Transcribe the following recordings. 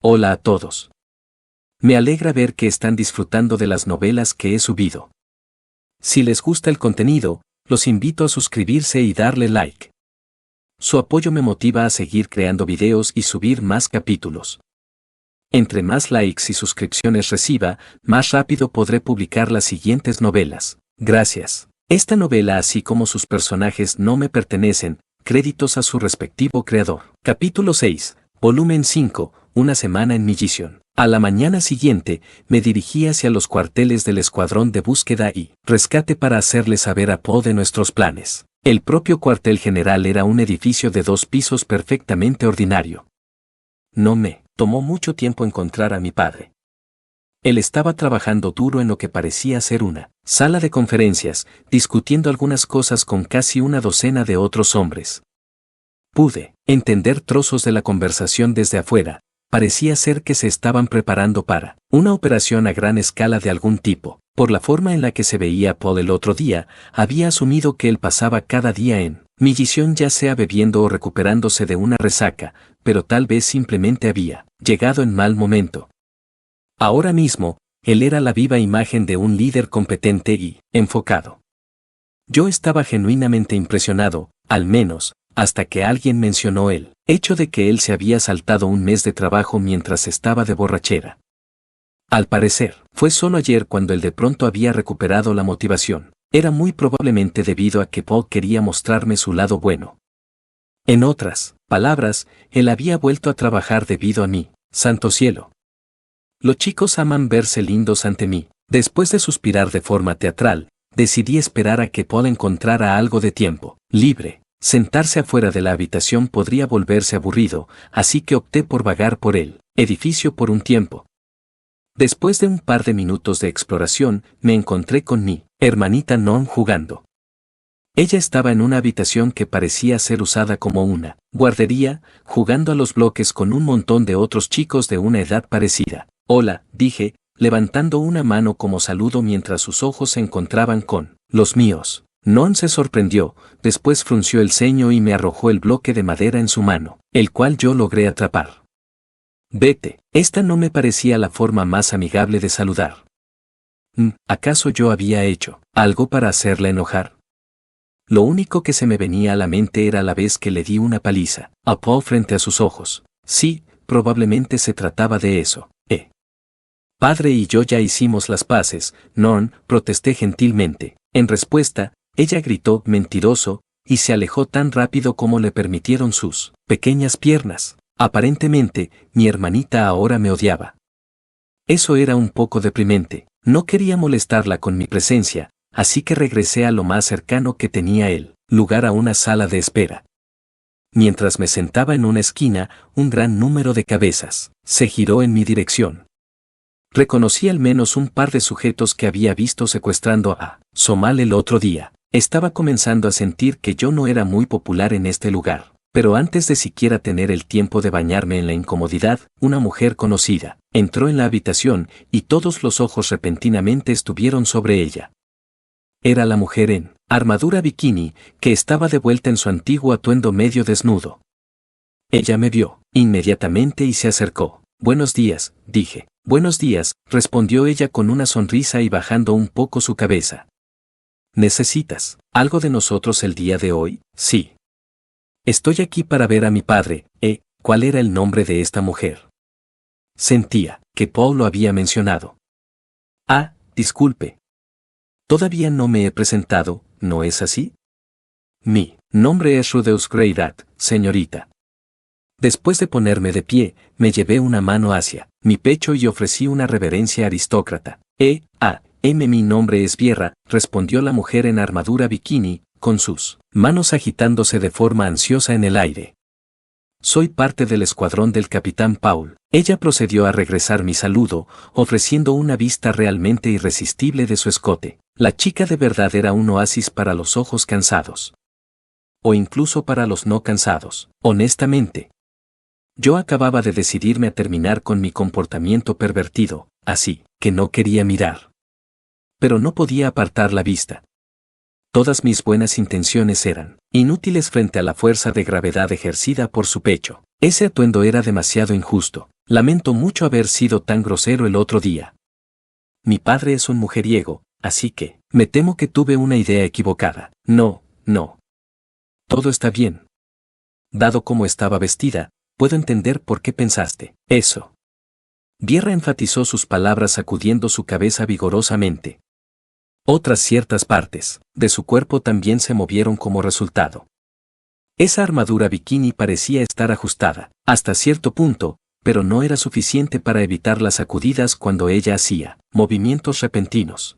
Hola a todos. Me alegra ver que están disfrutando de las novelas que he subido. Si les gusta el contenido, los invito a suscribirse y darle like. Su apoyo me motiva a seguir creando videos y subir más capítulos. Entre más likes y suscripciones reciba, más rápido podré publicar las siguientes novelas. Gracias. Esta novela, así como sus personajes, no me pertenecen, créditos a su respectivo creador. Capítulo 6, volumen 5, una semana en Millition. A la mañana siguiente, me dirigí hacia los cuarteles del escuadrón de búsqueda y rescate para hacerle saber a Poe de nuestros planes. El propio cuartel general era un edificio de 2 pisos perfectamente ordinario. No me tomó mucho tiempo encontrar a mi padre. Él estaba trabajando duro en lo que parecía ser una sala de conferencias, discutiendo algunas cosas con casi una docena de otros hombres. Pude entender trozos de la conversación desde afuera. Parecía ser que se estaban preparando para una operación a gran escala de algún tipo. Por la forma en la que se veía Paul el otro día, había asumido que él pasaba cada día en Millition, ya sea bebiendo o recuperándose de una resaca, pero tal vez simplemente había llegado en mal momento. Ahora mismo, él era la viva imagen de un líder competente y enfocado. Yo estaba genuinamente impresionado, al menos, hasta que alguien mencionó el hecho de que él se había saltado un mes de trabajo mientras estaba de borrachera. Al parecer, fue solo ayer cuando él de pronto había recuperado la motivación. Era muy probablemente debido a que Paul quería mostrarme su lado bueno. En otras palabras, él había vuelto a trabajar debido a mí. Santo cielo. Los chicos aman verse lindos ante mí. Después de suspirar de forma teatral, decidí esperar a que Paul encontrara algo de tiempo libre. Sentarse afuera de la habitación podría volverse aburrido, así que opté por vagar por el edificio por un tiempo. Después de un par de minutos de exploración, me encontré con mi hermanita Non jugando. Ella estaba en una habitación que parecía ser usada como una guardería, jugando a los bloques con un montón de otros chicos de una edad parecida. Hola, dije, levantando una mano como saludo mientras sus ojos se encontraban con los míos. Non se sorprendió, después frunció el ceño y me arrojó el bloque de madera en su mano, el cual yo logré atrapar. Vete, esta no me parecía la forma más amigable de saludar. ¿Acaso yo había hecho algo para hacerla enojar? Lo único que se me venía a la mente era la vez que le di una paliza a Paul frente a sus ojos. Sí, probablemente se trataba de eso. Padre y yo ya hicimos las paces, Non, protesté gentilmente. En respuesta, ella gritó mentiroso, y se alejó tan rápido como le permitieron sus pequeñas piernas. Aparentemente, mi hermanita ahora me odiaba. Eso era un poco deprimente. No quería molestarla con mi presencia, así que regresé a lo más cercano que tenía el lugar, a una sala de espera. Mientras me sentaba en una esquina, un gran número de cabezas se giró en mi dirección. Reconocí al menos un par de sujetos que había visto secuestrando a Somal el otro día. Estaba comenzando a sentir que yo no era muy popular en este lugar. Pero antes de siquiera tener el tiempo de bañarme en la incomodidad, una mujer conocida entró en la habitación y todos los ojos repentinamente estuvieron sobre ella. Era la mujer en armadura bikini, que estaba de vuelta en su antiguo atuendo medio desnudo. Ella me vio inmediatamente y se acercó. Buenos días, dije. Buenos días, respondió ella con una sonrisa y bajando un poco su cabeza. ¿Necesitas algo de nosotros el día de hoy? Sí. Estoy aquí para ver a mi padre. ¿Cuál era el nombre de esta mujer? Sentía que Paul lo había mencionado. Disculpe. Todavía no me he presentado, ¿no es así? Mi nombre es Rudeus Greyrat, señorita. Después de ponerme de pie, me llevé una mano hacia mi pecho y ofrecí una reverencia aristócrata. Mi nombre es Vierra, respondió la mujer en armadura bikini, con sus manos agitándose de forma ansiosa en el aire. Soy parte del escuadrón del capitán Paul. Ella procedió a regresar mi saludo, ofreciendo una vista realmente irresistible de su escote. La chica de verdad era un oasis para los ojos cansados. O incluso para los no cansados. Honestamente, yo acababa de decidirme a terminar con mi comportamiento pervertido, así que no quería mirar. Pero no podía apartar la vista. Todas mis buenas intenciones eran inútiles frente a la fuerza de gravedad ejercida por su pecho. Ese atuendo era demasiado injusto. Lamento mucho haber sido tan grosero el otro día. Mi padre es un mujeriego, así que, me temo que tuve una idea equivocada. No. Todo está bien. Dado cómo estaba vestida, puedo entender por qué pensaste eso. Vierra enfatizó sus palabras sacudiendo su cabeza vigorosamente. Otras ciertas partes de su cuerpo también se movieron como resultado. Esa armadura bikini parecía estar ajustada, hasta cierto punto, pero no era suficiente para evitar las sacudidas cuando ella hacía movimientos repentinos.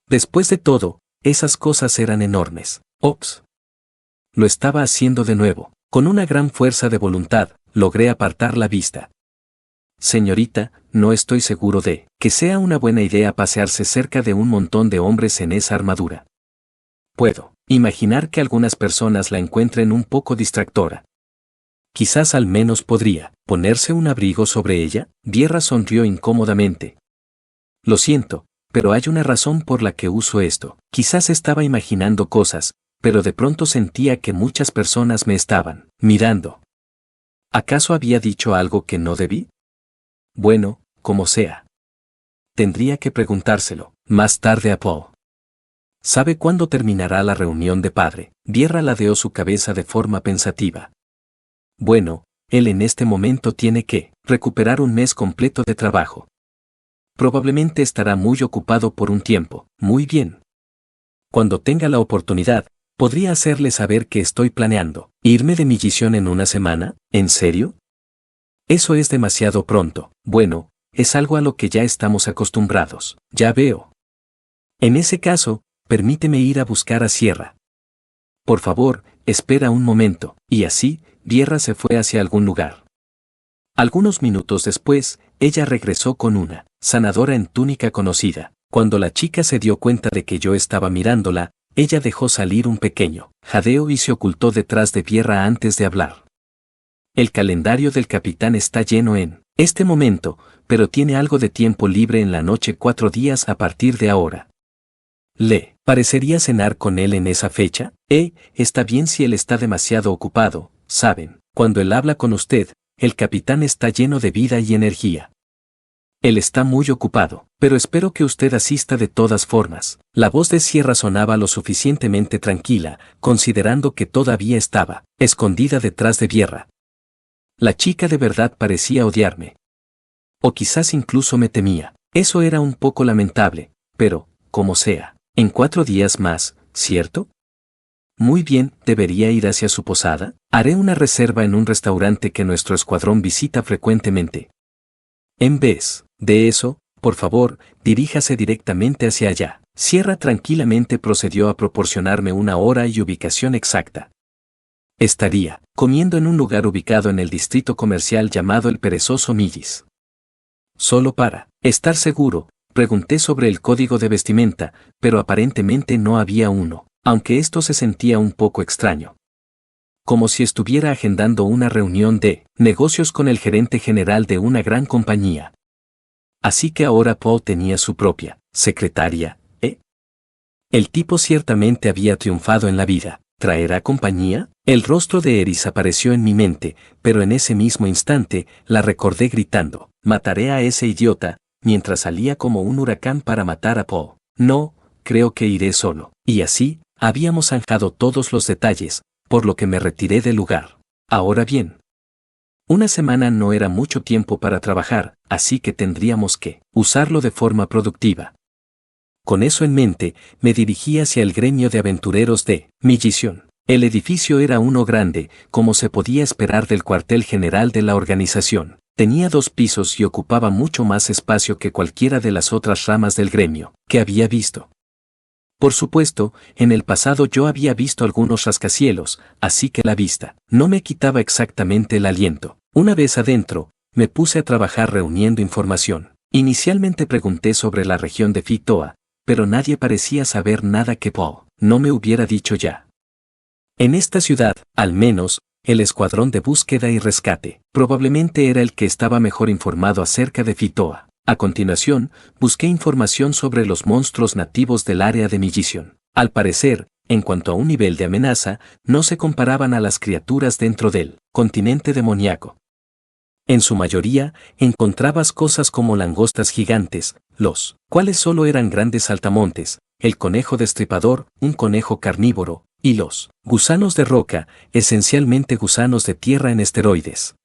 Después de todo, esas cosas eran enormes. Ops. Lo estaba haciendo de nuevo. Con una gran fuerza de voluntad, logré apartar la vista. Señorita, no estoy seguro de que sea una buena idea pasearse cerca de un montón de hombres en esa armadura. Puedo imaginar que algunas personas la encuentren un poco distractora. Quizás al menos podría ponerse un abrigo sobre ella. Vierra sonrió incómodamente. Lo siento, pero hay una razón por la que uso esto. Quizás estaba imaginando cosas, pero de pronto sentía que muchas personas me estaban mirando. ¿Acaso había dicho algo que no debí? Bueno, como sea. Tendría que preguntárselo más tarde a Paul. ¿Sabe cuándo terminará la reunión de padre? Vierra ladeó su cabeza de forma pensativa. Bueno, él en este momento tiene que recuperar un mes completo de trabajo. Probablemente estará muy ocupado por un tiempo. Muy bien. Cuando tenga la oportunidad, podría hacerle saber que estoy planeando irme de Millisión en una semana. ¿En serio? Eso es demasiado pronto. Bueno, es algo a lo que ya estamos acostumbrados. Ya veo. En ese caso, permíteme ir a buscar a Sierra. Por favor, espera un momento. Y así, Vierra se fue hacia algún lugar. Algunos minutos después, ella regresó con una sanadora en túnica conocida. Cuando la chica se dio cuenta de que yo estaba mirándola, ella dejó salir un pequeño jadeo y se ocultó detrás de Vierra antes de hablar. El calendario del capitán está lleno en este momento, pero tiene algo de tiempo libre en la noche 4 días a partir de ahora. ¿Le parecería cenar con él en esa fecha? Está bien si él está demasiado ocupado, saben, cuando él habla con usted, el capitán está lleno de vida y energía. Él está muy ocupado, pero espero que usted asista de todas formas. La voz de Sierra sonaba lo suficientemente tranquila, considerando que todavía estaba escondida detrás de Vierra. La chica de verdad parecía odiarme. O quizás incluso me temía. Eso era un poco lamentable, pero, como sea, en 4 días más, ¿cierto? Muy bien, ¿debería ir hacia su posada? Haré una reserva en un restaurante que nuestro escuadrón visita frecuentemente. En vez de eso, por favor, diríjase directamente hacia allá. Sierra tranquilamente procedió a proporcionarme una hora y ubicación exacta. Estaría comiendo en un lugar ubicado en el distrito comercial llamado El Perezoso Millis. Solo para estar seguro, pregunté sobre el código de vestimenta, pero aparentemente no había uno, aunque esto se sentía un poco extraño. Como si estuviera agendando una reunión de negocios con el gerente general de una gran compañía. Así que ahora Paul tenía su propia secretaria, ¿eh? El tipo ciertamente había triunfado en la vida. ¿Traerá compañía? El rostro de Eris apareció en mi mente, pero en ese mismo instante, la recordé gritando, «Mataré a ese idiota», mientras salía como un huracán para matar a Paul. No, creo que iré solo. Y así, habíamos zanjado todos los detalles, por lo que me retiré del lugar. Ahora bien, una semana no era mucho tiempo para trabajar, así que tendríamos que usarlo de forma productiva. Con eso en mente, me dirigí hacia el gremio de aventureros de Millisión. El edificio era uno grande, como se podía esperar del cuartel general de la organización. Tenía 2 pisos y ocupaba mucho más espacio que cualquiera de las otras ramas del gremio que había visto. Por supuesto, en el pasado yo había visto algunos rascacielos, así que la vista no me quitaba exactamente el aliento. Una vez adentro, me puse a trabajar reuniendo información. Inicialmente pregunté sobre la región de Fitoa, pero nadie parecía saber nada que Paul no me hubiera dicho ya. En esta ciudad, al menos, el escuadrón de búsqueda y rescate probablemente era el que estaba mejor informado acerca de Fitoa. A continuación, busqué información sobre los monstruos nativos del área de Millisión. Al parecer, en cuanto a un nivel de amenaza, no se comparaban a las criaturas dentro del continente demoníaco. En su mayoría, encontrabas cosas como langostas gigantes, los cuales solo eran grandes saltamontes, el conejo destripador, un conejo carnívoro, y los gusanos de roca, esencialmente gusanos de tierra en esteroides.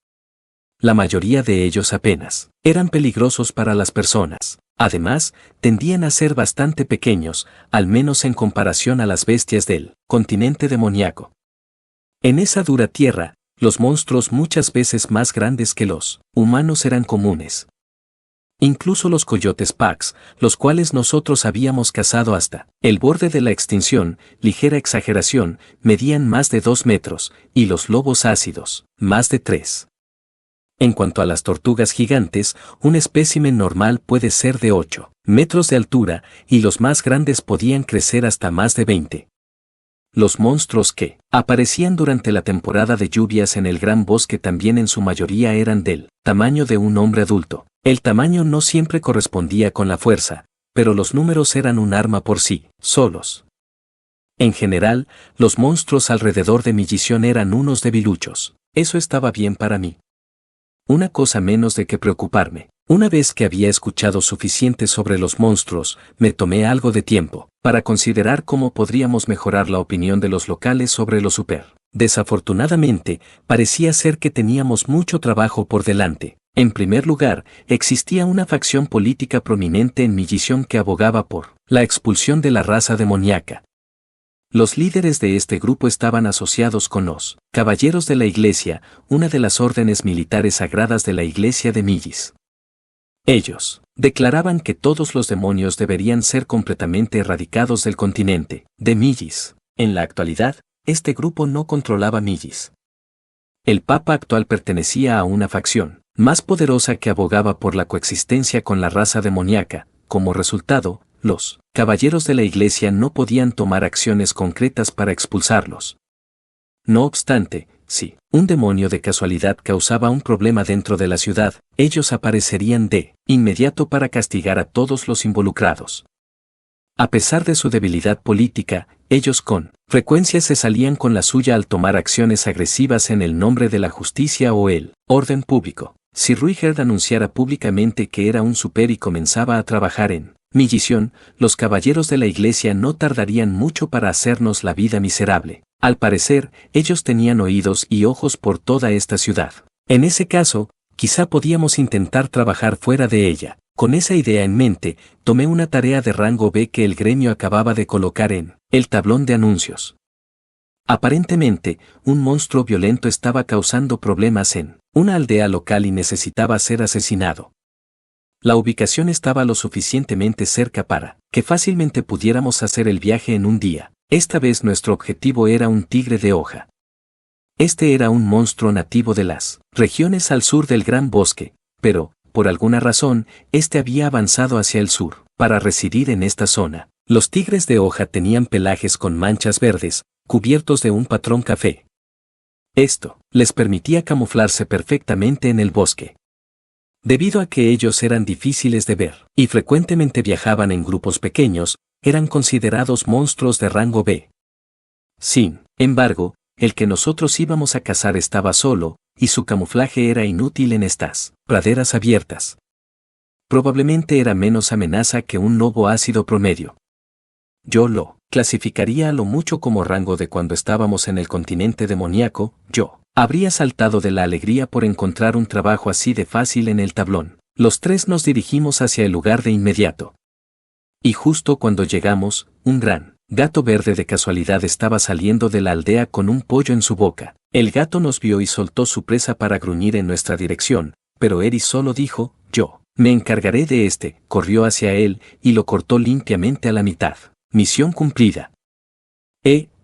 La mayoría de ellos apenas eran peligrosos para las personas. Además, tendían a ser bastante pequeños, al menos en comparación a las bestias del continente demoníaco. En esa dura tierra, los monstruos muchas veces más grandes que los humanos eran comunes. Incluso los coyotes Pax, los cuales nosotros habíamos cazado hasta el borde de la extinción, ligera exageración, medían más de 2 metros, y los lobos ácidos, más de 3. En cuanto a las tortugas gigantes, un espécimen normal puede ser de 8 metros de altura, y los más grandes podían crecer hasta más de 20. Los monstruos que aparecían durante la temporada de lluvias en el gran bosque también en su mayoría eran del tamaño de un hombre adulto. El tamaño no siempre correspondía con la fuerza, pero los números eran un arma por sí solos. En general, los monstruos alrededor de mi Gizion eran unos debiluchos. Eso estaba bien para mí. Una cosa menos de que preocuparme. Una vez que había escuchado suficiente sobre los monstruos, me tomé algo de tiempo para considerar cómo podríamos mejorar la opinión de los locales sobre los super. Desafortunadamente, parecía ser que teníamos mucho trabajo por delante. En primer lugar, existía una facción política prominente en mi Gizion que abogaba por la expulsión de la raza demoníaca. Los líderes de este grupo estaban asociados con los Caballeros de la Iglesia, una de las órdenes militares sagradas de la Iglesia de Millis. Ellos declaraban que todos los demonios deberían ser completamente erradicados del continente de Millis. En la actualidad, este grupo no controlaba Millis. El Papa actual pertenecía a una facción más poderosa que abogaba por la coexistencia con la raza demoníaca. Como resultado, los caballeros de la Iglesia no podían tomar acciones concretas para expulsarlos. No obstante, si un demonio de casualidad causaba un problema dentro de la ciudad, ellos aparecerían de inmediato para castigar a todos los involucrados. A pesar de su debilidad política, ellos con frecuencia se salían con la suya al tomar acciones agresivas en el nombre de la justicia o el orden público. Si Ruigerd anunciara públicamente que era un super y comenzaba a trabajar en mi Gizion, los caballeros de la Iglesia no tardarían mucho para hacernos la vida miserable. Al parecer, ellos tenían oídos y ojos por toda esta ciudad. En ese caso, quizá podíamos intentar trabajar fuera de ella. Con esa idea en mente, tomé una tarea de rango B que el gremio acababa de colocar en el tablón de anuncios. Aparentemente, un monstruo violento estaba causando problemas en una aldea local y necesitaba ser asesinado. La ubicación estaba lo suficientemente cerca para que fácilmente pudiéramos hacer el viaje en un día. Esta vez nuestro objetivo era un tigre de hoja. Este era un monstruo nativo de las regiones al sur del Gran Bosque, pero, por alguna razón, este había avanzado hacia el sur para residir en esta zona. Los tigres de hoja tenían pelajes con manchas verdes, cubiertos de un patrón café. Esto les permitía camuflarse perfectamente en el bosque. Debido a que ellos eran difíciles de ver y frecuentemente viajaban en grupos pequeños, eran considerados monstruos de rango B. Sin embargo, el que nosotros íbamos a cazar estaba solo, y su camuflaje era inútil en estas praderas abiertas. Probablemente era menos amenaza que un lobo ácido promedio. Yo lo clasificaría a lo mucho como rango de cuando estábamos en el continente demoníaco. Yo habría saltado de la alegría por encontrar un trabajo así de fácil en el tablón. Los tres nos dirigimos hacia el lugar de inmediato. Y justo cuando llegamos, un gran gato verde de casualidad estaba saliendo de la aldea con un pollo en su boca. El gato nos vio y soltó su presa para gruñir en nuestra dirección, pero Eris solo dijo, yo me encargaré de este. Corrió hacia él y lo cortó limpiamente a la mitad. Misión cumplida.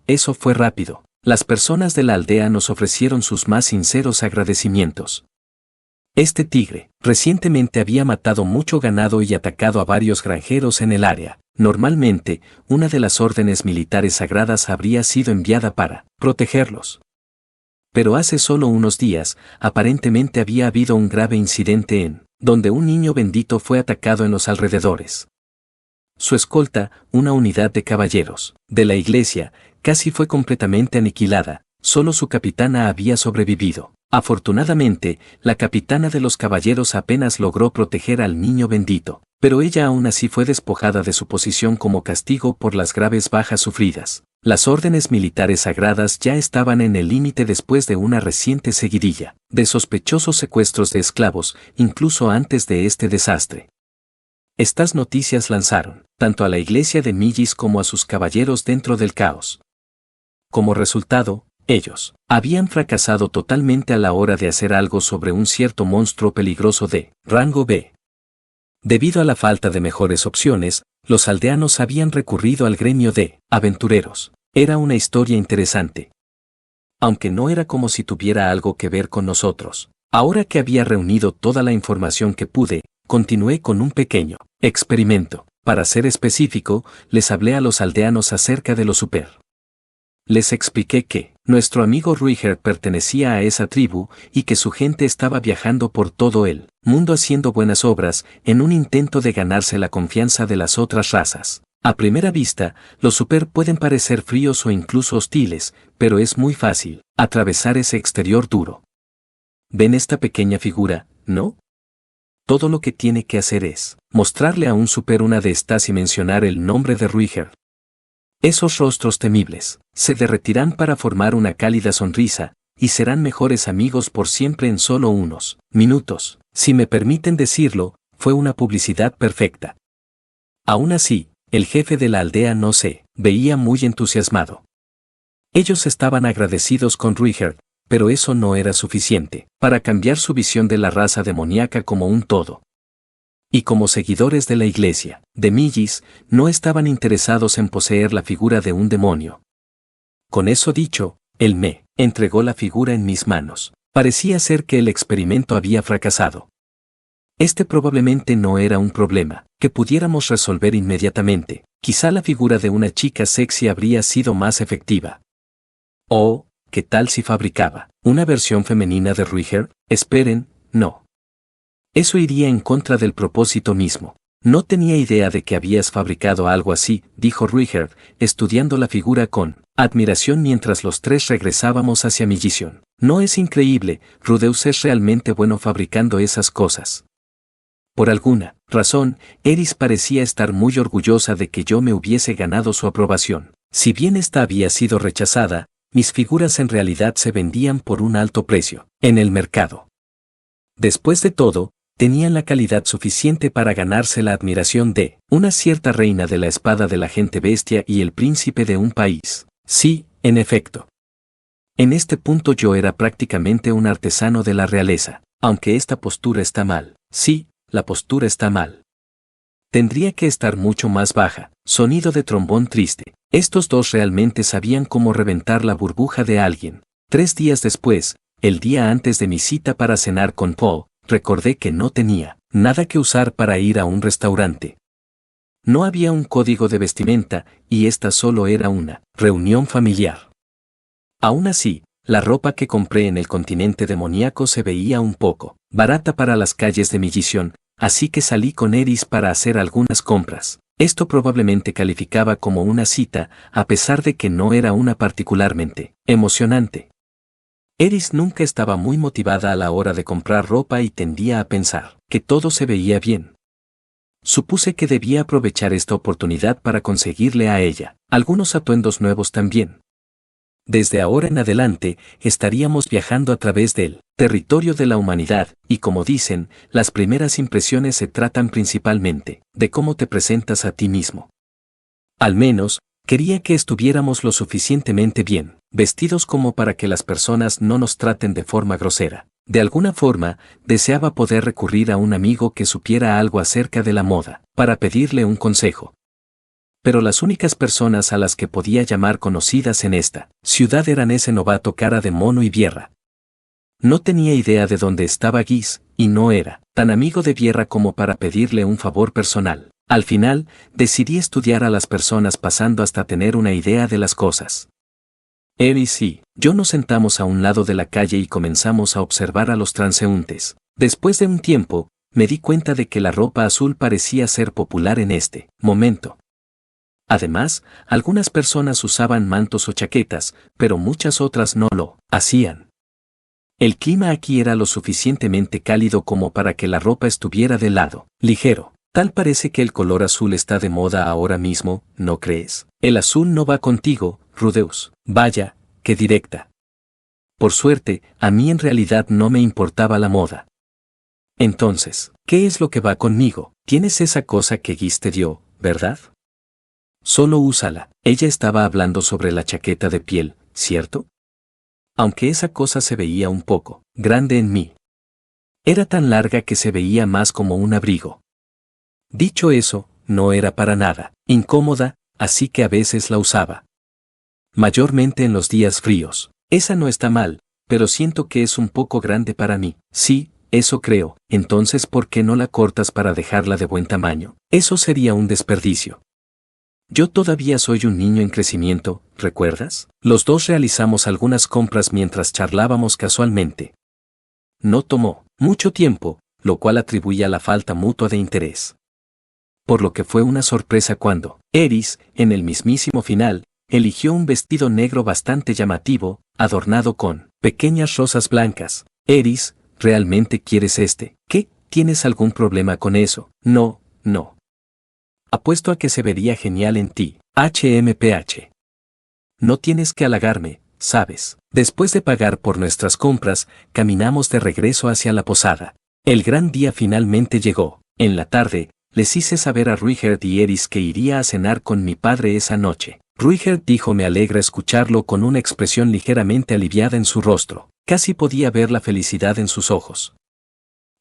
Eso fue rápido. Las personas de la aldea nos ofrecieron sus más sinceros agradecimientos. Este tigre recientemente había matado mucho ganado y atacado a varios granjeros en el área. Normalmente, una de las órdenes militares sagradas habría sido enviada para protegerlos. Pero hace solo unos días, aparentemente había habido un grave incidente donde un niño bendito fue atacado en los alrededores. Su escolta, una unidad de caballeros de la iglesia, casi fue completamente aniquilada, solo su capitana había sobrevivido. Afortunadamente, la capitana de los caballeros apenas logró proteger al niño bendito, pero ella aún así fue despojada de su posición como castigo por las graves bajas sufridas. Las órdenes militares sagradas ya estaban en el límite después de una reciente seguidilla de sospechosos secuestros de esclavos, incluso antes de este desastre. Estas noticias lanzaron tanto a la iglesia de Millis como a sus caballeros dentro del caos. Como resultado, ellos habían fracasado totalmente a la hora de hacer algo sobre un cierto monstruo peligroso de rango B. Debido a la falta de mejores opciones, los aldeanos habían recurrido al gremio de aventureros. Era una historia interesante. Aunque no era como si tuviera algo que ver con nosotros. Ahora que había reunido toda la información que pude, continué con un pequeño experimento. Para ser específico, les hablé a los aldeanos acerca de lo super. Les expliqué que nuestro amigo Ruiger pertenecía a esa tribu y que su gente estaba viajando por todo el mundo haciendo buenas obras en un intento de ganarse la confianza de las otras razas. A primera vista, los super pueden parecer fríos o incluso hostiles, pero es muy fácil atravesar ese exterior duro. ¿Ven esta pequeña figura, no? Todo lo que tiene que hacer es mostrarle a un super una de estas y mencionar el nombre de Ruiger. Esos rostros temibles se derretirán para formar una cálida sonrisa, y serán mejores amigos por siempre en solo unos minutos. Si me permiten decirlo, fue una publicidad perfecta. Aún así, el jefe de la aldea no se veía muy entusiasmado. Ellos estaban agradecidos con Ruiger, pero eso no era suficiente para cambiar su visión de la raza demoníaca como un todo. Y como seguidores de la iglesia de Millis, no estaban interesados en poseer la figura de un demonio. Con eso dicho, él me entregó la figura en mis manos. Parecía ser que el experimento había fracasado. Este probablemente no era un problema que pudiéramos resolver inmediatamente. Quizá la figura de una chica sexy habría sido más efectiva. ¿O qué tal si fabricaba una versión femenina de Ruiger? Esperen, no. Eso iría en contra del propósito mismo. No tenía idea de que habías fabricado algo así, dijo Ruiger, estudiando la figura con admiración mientras los tres regresábamos hacia Millision. No es increíble, Rudeus es realmente bueno fabricando esas cosas. Por alguna razón, Eris parecía estar muy orgullosa de que yo me hubiese ganado su aprobación. Si bien esta había sido rechazada, mis figuras en realidad se vendían por un alto precio en el mercado. Después de todo, tenían la calidad suficiente para ganarse la admiración de una cierta reina de la espada de la gente bestia y el príncipe de un país. Sí, en efecto. En este punto yo era prácticamente un artesano de la realeza, aunque esta postura está mal. Sí, la postura está mal. Tendría que estar mucho más baja. Sonido de trombón triste. Estos dos realmente sabían cómo reventar la burbuja de alguien. 3 días después, el día antes de mi cita para cenar con Paul, recordé que no tenía nada que usar para ir a un restaurante. No había un código de vestimenta, y esta solo era una reunión familiar. Aún así, la ropa que compré en el continente demoníaco se veía un poco barata para las calles de Millision, así que salí con Eris para hacer algunas compras. Esto probablemente calificaba como una cita, a pesar de que no era una particularmente emocionante. Eris nunca estaba muy motivada a la hora de comprar ropa y tendía a pensar que todo se veía bien. Supuse que debía aprovechar esta oportunidad para conseguirle a ella algunos atuendos nuevos también. Desde ahora en adelante, estaríamos viajando a través del territorio de la humanidad, y como dicen, las primeras impresiones se tratan principalmente de cómo te presentas a ti mismo. Al menos, quería que estuviéramos lo suficientemente bien vestidos como para que las personas no nos traten de forma grosera. De alguna forma, deseaba poder recurrir a un amigo que supiera algo acerca de la moda, para pedirle un consejo. Pero las únicas personas a las que podía llamar conocidas en esta ciudad eran ese novato cara de mono y Vierra. No tenía idea de dónde estaba Guis, y no era tan amigo de Vierra como para pedirle un favor personal. Al final, decidí estudiar a las personas pasando hasta tener una idea de las cosas. Eris y yo nos sentamos a un lado de la calle y comenzamos a observar a los transeúntes. Después de un tiempo, me di cuenta de que la ropa azul parecía ser popular en este momento. Además, algunas personas usaban mantos o chaquetas, pero muchas otras no lo hacían. El clima aquí era lo suficientemente cálido como para que la ropa estuviera de lado ligero. Tal parece que el color azul está de moda ahora mismo, ¿no crees? El azul no va contigo, Rudeus. Vaya, qué directa. Por suerte, a mí en realidad no me importaba la moda. Entonces, ¿qué es lo que va conmigo? Tienes esa cosa que Guis te dio, ¿verdad? Solo úsala. Ella estaba hablando sobre la chaqueta de piel, ¿cierto? Aunque esa cosa se veía un poco grande en mí. Era tan larga que se veía más como un abrigo. Dicho eso, no era para nada incómoda, así que a veces la usaba. Mayormente en los días fríos. Esa no está mal, pero siento que es un poco grande para mí. Sí, eso creo. Entonces, ¿por qué no la cortas para dejarla de buen tamaño? Eso sería un desperdicio. Yo todavía soy un niño en crecimiento, ¿recuerdas? Los dos realizamos algunas compras mientras charlábamos casualmente. No tomó mucho tiempo, lo cual atribuía a la falta mutua de interés. Por lo que fue una sorpresa cuando Eris, en el mismísimo final, eligió un vestido negro bastante llamativo, adornado con pequeñas rosas blancas. Eris, ¿realmente quieres este? ¿Qué? ¿Tienes algún problema con eso? No, no. Apuesto a que se vería genial en ti. HMPH. No tienes que halagarme, ¿sabes? Después de pagar por nuestras compras, caminamos de regreso hacia la posada. El gran día finalmente llegó. En la tarde, les hice saber a Ruigerd y Eris que iría a cenar con mi padre esa noche. Ruigerd dijo: me alegra escucharlo, con una expresión ligeramente aliviada en su rostro. Casi podía ver la felicidad en sus ojos.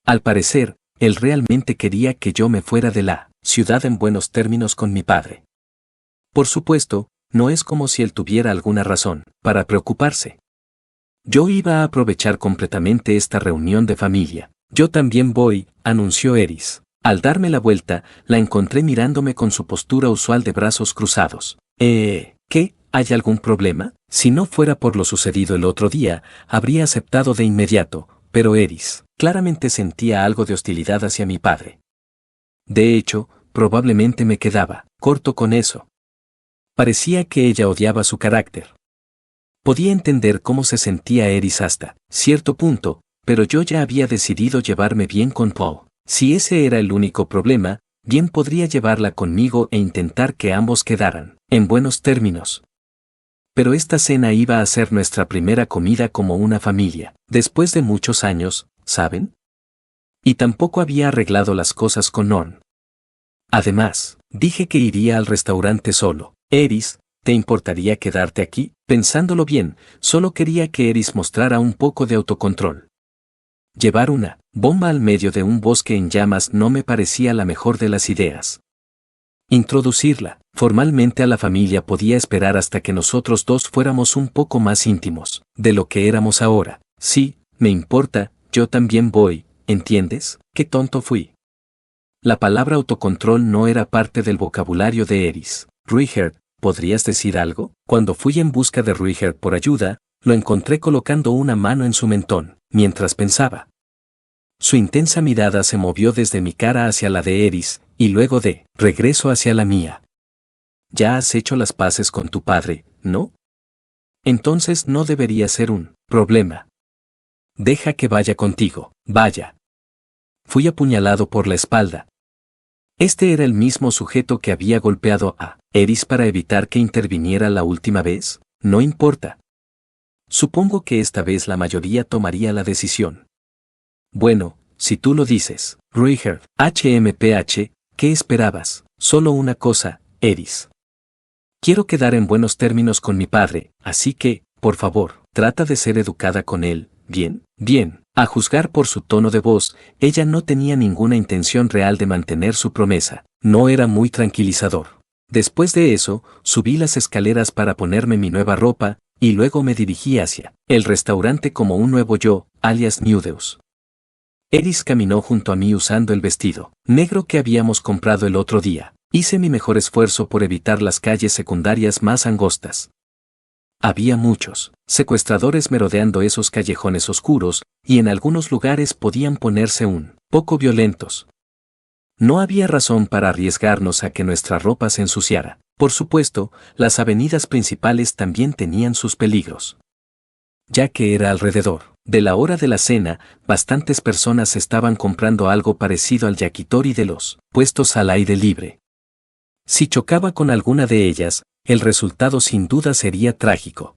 Al parecer, él realmente quería que yo me fuera de la ciudad en buenos términos con mi padre. Por supuesto, no es como si él tuviera alguna razón para preocuparse. Yo iba a aprovechar completamente esta reunión de familia. Yo también voy, anunció Eris. Al darme la vuelta, la encontré mirándome con su postura usual de brazos cruzados. ¿Qué? ¿Hay algún problema? Si no fuera por lo sucedido el otro día, habría aceptado de inmediato, pero Eris claramente sentía algo de hostilidad hacia mi padre. De hecho, probablemente me quedaba corto con eso. Parecía que ella odiaba su carácter. Podía entender cómo se sentía Eris hasta cierto punto, pero yo ya había decidido llevarme bien con Paul. Si ese era el único problema, bien podría llevarla conmigo e intentar que ambos quedaran en buenos términos. Pero esta cena iba a ser nuestra primera comida como una familia, después de muchos años, ¿saben? Y tampoco había arreglado las cosas con Norn. Además, dije que iría al restaurante solo. Eris, ¿te importaría quedarte aquí? Pensándolo bien, solo quería que Eris mostrara un poco de autocontrol. Llevar una bomba al medio de un bosque en llamas no me parecía la mejor de las ideas. Introducirla formalmente a la familia podía esperar hasta que nosotros dos fuéramos un poco más íntimos de lo que éramos ahora. Sí, me importa, yo también voy, ¿entiendes? Qué tonto fui. La palabra autocontrol no era parte del vocabulario de Eris. Ruigerd, ¿podrías decir algo? Cuando fui en busca de Ruigerd por ayuda, lo encontré colocando una mano en su mentón, mientras pensaba. Su intensa mirada se movió desde mi cara hacia la de Eris, y luego de regreso hacia la mía. Ya has hecho las paces con tu padre, ¿no? Entonces no debería ser un problema. Deja que vaya contigo, vaya. Fui apuñalado por la espalda. Este era el mismo sujeto que había golpeado a Eris para evitar que interviniera la última vez. No importa. Supongo que esta vez la mayoría tomaría la decisión. Bueno, si tú lo dices, Ruigerd, HMPH, ¿qué esperabas? Solo una cosa, Eris. Quiero quedar en buenos términos con mi padre, así que, por favor, trata de ser educada con él, ¿bien? Bien. A juzgar por su tono de voz, ella no tenía ninguna intención real de mantener su promesa. No era muy tranquilizador. Después de eso, subí las escaleras para ponerme mi nueva ropa, y luego me dirigí hacia el restaurante como un nuevo yo, alias Nudeus. Eris caminó junto a mí usando el vestido negro que habíamos comprado el otro día. Hice mi mejor esfuerzo por evitar las calles secundarias más angostas. Había muchos secuestradores merodeando esos callejones oscuros, y en algunos lugares podían ponerse un poco violentos. No había razón para arriesgarnos a que nuestra ropa se ensuciara. Por supuesto, las avenidas principales también tenían sus peligros. Ya que era alrededor de la hora de la cena, bastantes personas estaban comprando algo parecido al yakitori de los puestos al aire libre. Si chocaba con alguna de ellas, el resultado sin duda sería trágico.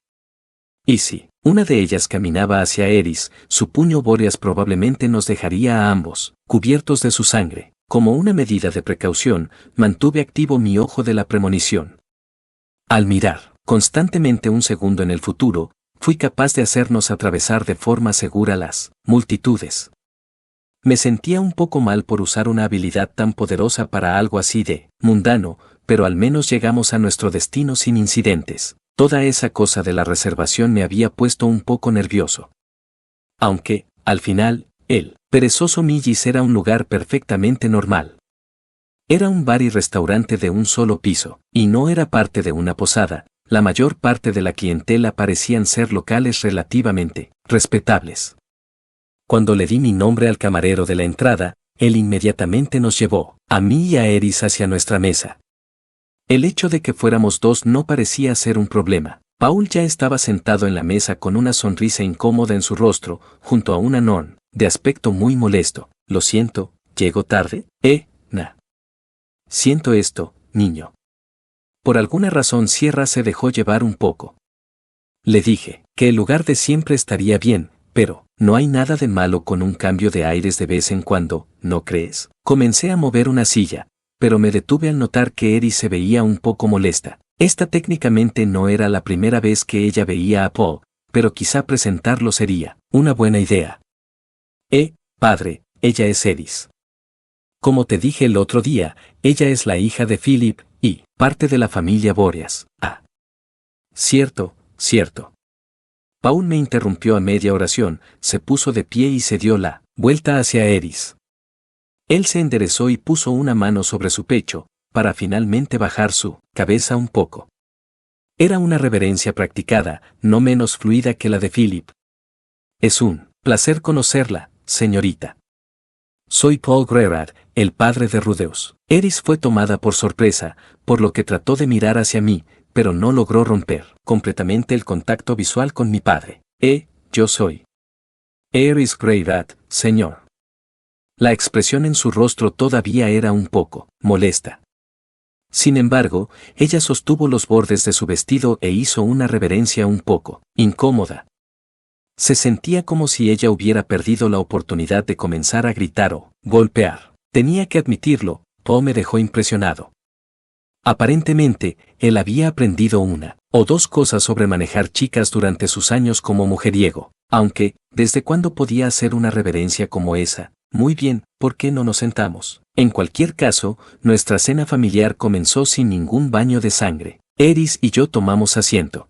Y si una de ellas caminaba hacia Eris, su puño Boreas probablemente nos dejaría a ambos cubiertos de su sangre. Como una medida de precaución, mantuve activo mi ojo de la premonición. Al mirar constantemente un segundo en el futuro, fui capaz de hacernos atravesar de forma segura las multitudes. Me sentía un poco mal por usar una habilidad tan poderosa para algo así de mundano, pero al menos llegamos a nuestro destino sin incidentes. Toda esa cosa de la reservación me había puesto un poco nervioso. Aunque, al final, el perezoso Millis era un lugar perfectamente normal. Era un bar y restaurante de un solo piso, y no era parte de una posada. La mayor parte de la clientela parecían ser locales relativamente respetables. Cuando le di mi nombre al camarero de la entrada, él inmediatamente nos llevó, a mí y a Eris, hacia nuestra mesa. El hecho de que fuéramos dos no parecía ser un problema. Paul ya estaba sentado en la mesa con una sonrisa incómoda en su rostro, junto a una non, de aspecto muy molesto. Lo siento, ¿llego tarde? Siento esto, niño. Por alguna razón Sierra se dejó llevar un poco. Le dije que el lugar de siempre estaría bien, pero no hay nada de malo con un cambio de aires de vez en cuando, ¿no crees? Comencé a mover una silla, pero me detuve al notar que Eris se veía un poco molesta. Esta técnicamente no era la primera vez que ella veía a Paul, pero quizá presentarlo sería una buena idea. Padre, ella es Eris. Como te dije el otro día, ella es la hija de Philip, y parte de la familia Boreas. Cierto. Paul me interrumpió a media oración, se puso de pie y se dio la vuelta hacia Eris. Él se enderezó y puso una mano sobre su pecho, para finalmente bajar su cabeza un poco. Era una reverencia practicada, no menos fluida que la de Philip. Es un placer conocerla, señorita. Soy Paul Gerard, el padre de Rudeus. Eris fue tomada por sorpresa, por lo que trató de mirar hacia mí, pero no logró romper completamente el contacto visual con mi padre. Yo soy Eris Gerard, señor. La expresión en su rostro todavía era un poco molesta. Sin embargo, ella sostuvo los bordes de su vestido e hizo una reverencia un poco incómoda. Se sentía como si ella hubiera perdido la oportunidad de comenzar a gritar o golpear. Tenía que admitirlo, Paul me dejó impresionado. Aparentemente, él había aprendido una o dos cosas sobre manejar chicas durante sus años como mujeriego, aunque, ¿desde cuándo podía hacer una reverencia como esa? Muy bien, ¿por qué no nos sentamos? En cualquier caso, nuestra cena familiar comenzó sin ningún baño de sangre. Eris y yo tomamos asiento.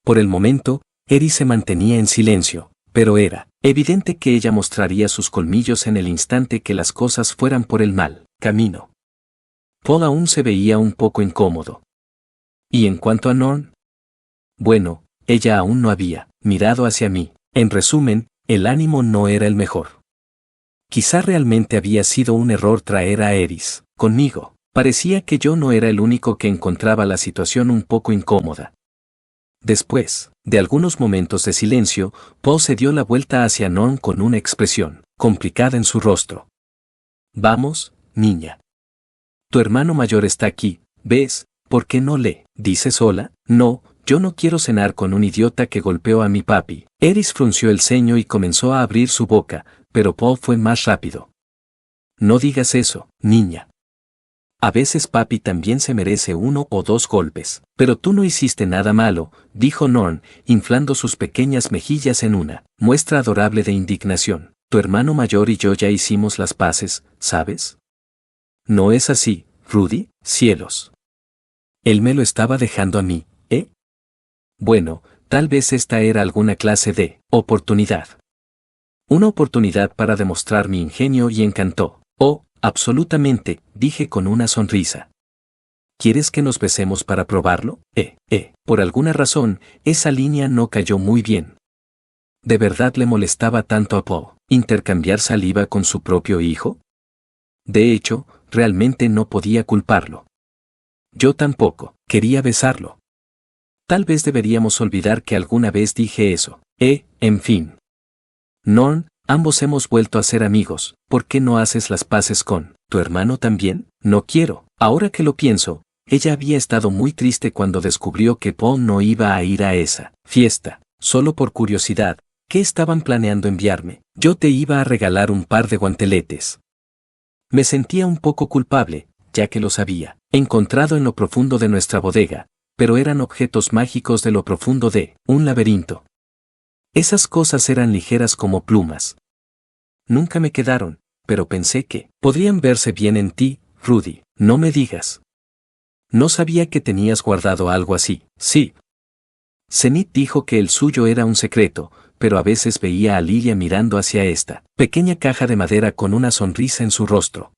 Por el momento, Eris se mantenía en silencio, pero era evidente que ella mostraría sus colmillos en el instante que las cosas fueran por el mal camino. Paul aún se veía un poco incómodo. ¿Y en cuanto a Norn? Bueno, ella aún no había mirado hacia mí. En resumen, el ánimo no era el mejor. Quizá realmente había sido un error traer a Eris conmigo. Parecía que yo no era el único que encontraba la situación un poco incómoda. Después de algunos momentos de silencio, Paul se dio la vuelta hacia Norn con una expresión complicada en su rostro. Vamos, niña. Tu hermano mayor está aquí, ¿ves? ¿Por qué no le dices sola? No, yo no quiero cenar con un idiota que golpeó a mi papi. Eris frunció el ceño y comenzó a abrir su boca, pero Paul fue más rápido. No digas eso, niña. A veces papi también se merece uno o dos golpes. Pero tú no hiciste nada malo, dijo Norn, inflando sus pequeñas mejillas en una muestra adorable de indignación. Tu hermano mayor y yo ya hicimos las paces, ¿sabes? No es así, Rudy, cielos. Él me lo estaba dejando a mí, ¿eh? Bueno, tal vez esta era alguna clase de oportunidad. Una oportunidad para demostrar mi ingenio y encanto. Oh, absolutamente, dije con una sonrisa. ¿Quieres que nos besemos para probarlo? Por alguna razón, esa línea no cayó muy bien. ¿De verdad le molestaba tanto a Paul intercambiar saliva con su propio hijo? De hecho, realmente no podía culparlo. Yo tampoco, quería besarlo. Tal vez deberíamos olvidar que alguna vez dije eso. En fin. Norn, ambos hemos vuelto a ser amigos, ¿por qué no haces las paces con tu hermano también? No quiero. Ahora que lo pienso, ella había estado muy triste cuando descubrió que Paul no iba a ir a esa fiesta. Solo por curiosidad, ¿qué estaban planeando enviarme? Yo te iba a regalar un par de guanteletes. Me sentía un poco culpable, ya que los había encontrado en lo profundo de nuestra bodega, pero eran objetos mágicos de lo profundo de un laberinto. Esas cosas eran ligeras como plumas. Nunca me quedaron, pero pensé que podrían verse bien en ti, Rudy. No me digas. No sabía que tenías guardado algo así. Sí. Zenith dijo que el suyo era un secreto, pero a veces veía a Lilia mirando hacia esta pequeña caja de madera con una sonrisa en su rostro.